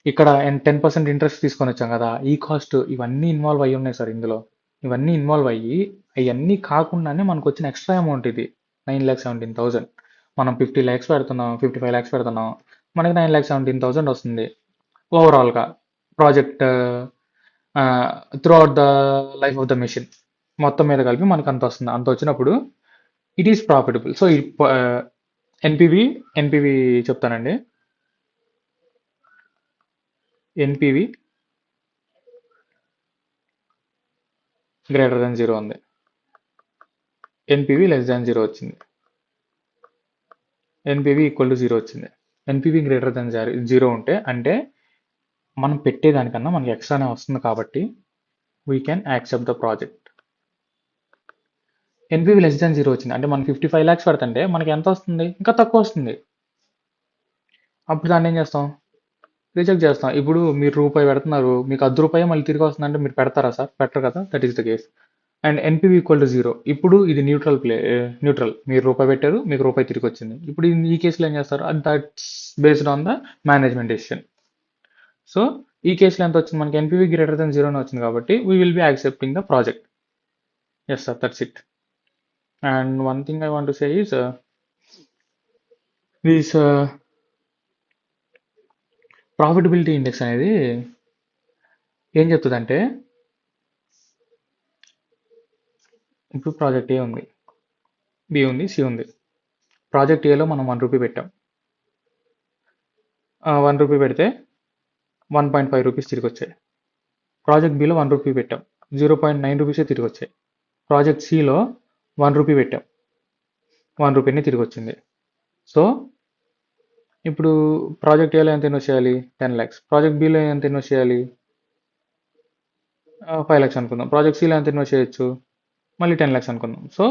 ఇక్కడ 10% ఇంట్రెస్ట్ తీసుకొని వచ్చాం కదా, ఈ కాస్ట్, ఇవన్నీ ఇన్వాల్వ్ అయ్యి ఉన్నాయి సార్ ఇందులో. ఇవన్నీ ఇన్వాల్వ్ అయ్యి అవన్నీ కాకుండానే మనకు వచ్చిన ఎక్స్ట్రా అమౌంట్ ఇది 9,17,000. మనం 50 lakhs పెడుతున్నాం, 55 lakhs పెడుతున్నాం, మనకి 9,17,000 వస్తుంది ఓవరాల్గా project through out the life of the machine మొత్తం మీద కలిపి మనకు అంత వస్తుంది. అంత వచ్చినప్పుడు it is profitable. So NPV NPV చెప్తానండి. ఎన్పివి గ్రేటర్ దాన్ జీరో ఉంది, ఎన్పివి లెస్ దాన్ జీరో వచ్చింది, ఎన్పివి ఈక్వల్ టు జీరో వచ్చింది. ఎన్పివి గ్రేటర్ దాన్ జీరో ఉంటే అంటే మనం పెట్టేదానికన్నా మనకి ఎక్స్ట్రానే వస్తుంది కాబట్టి we can accept the project. NPV less than zero వచ్చింది అంటే మనం 55 lakhs పెడుతుంటే మనకి ఎంత వస్తుంది, ఇంకా తక్కువ వస్తుంది. అప్పుడు దాన్ని ఏం చేస్తాం, రిజెక్ట్ చేస్తాం. ఇప్పుడు మీరు రూపాయి పెడుతున్నారు, మీకు రూపాయి మళ్ళీ తిరిగి వస్తుందంటే మీరు పెడతారా సార్? పెట్టరు కదా. That is the case. And NPV equal to zero. ఇప్పుడు ఇది న్యూట్రల్. మీరు రూపాయి పెట్టారు, మీకు రూపాయి తిరిగి వచ్చింది. ఇప్పుడు ఈ కేసులో ఏం చేస్తారు, that's based on the management decision. So ఈ కేసులో ఎంత వచ్చింది మనకి, ఎన్పివి గ్రేటర్ దెన్ జీరోనే వచ్చింది కాబట్టి we will be accepting the project. Yes sir, that's it. And one thing I want to say is this profitability index అనేది ఏం చెప్తుందంటే, ఇప్పుడు ప్రాజెక్ట్ ఏ ఉంది, బి ఉంది, సి ఉంది. ప్రాజెక్ట్ ఏలో మనం 1 రూపీ పెట్టాం. 1 రూపీ పెడితే 1.5 రూపీస్ తిరిగి వచ్చాయి. ప్రాజెక్ట్ బిలో 1 రూపీ పెట్టాం, 0.9 రూపీసే తిరిగి వచ్చాయి. ప్రాజెక్ట్ సిలో 1 రూపీ పెట్టాం, 1 రూపీనే తిరిగి వచ్చింది. సో ఇప్పుడు ప్రాజెక్ట్ ఏలో ఎంత ఇన్వెస్ట్ చేయాలి, 10 lakhs. ప్రాజెక్ట్ బిలో ఎంత ఇన్వెస్ట్ చేయాలి, 5 lakhs అనుకుందాం. ప్రాజెక్ట్ సిలో ఎంత ఇన్వెస్ట్ చేయొచ్చు, మళ్ళీ 10 lakhs అనుకుందాం. సో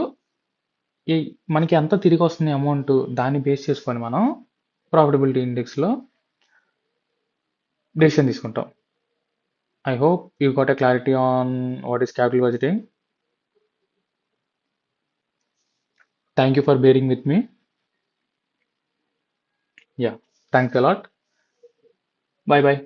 ఈ మనకి ఎంత తిరిగి వస్తుంది అమౌంట్, దాన్ని బేస్ చేసుకొని మనం ప్రాఫిటబిలిటీ ఇండెక్స్లో డెసిషన్ తీసుకుంటాం. I hope you got a clarity on what is capital budgeting. Thank you for bearing with me. Yeah, thanks a lot. Bye bye.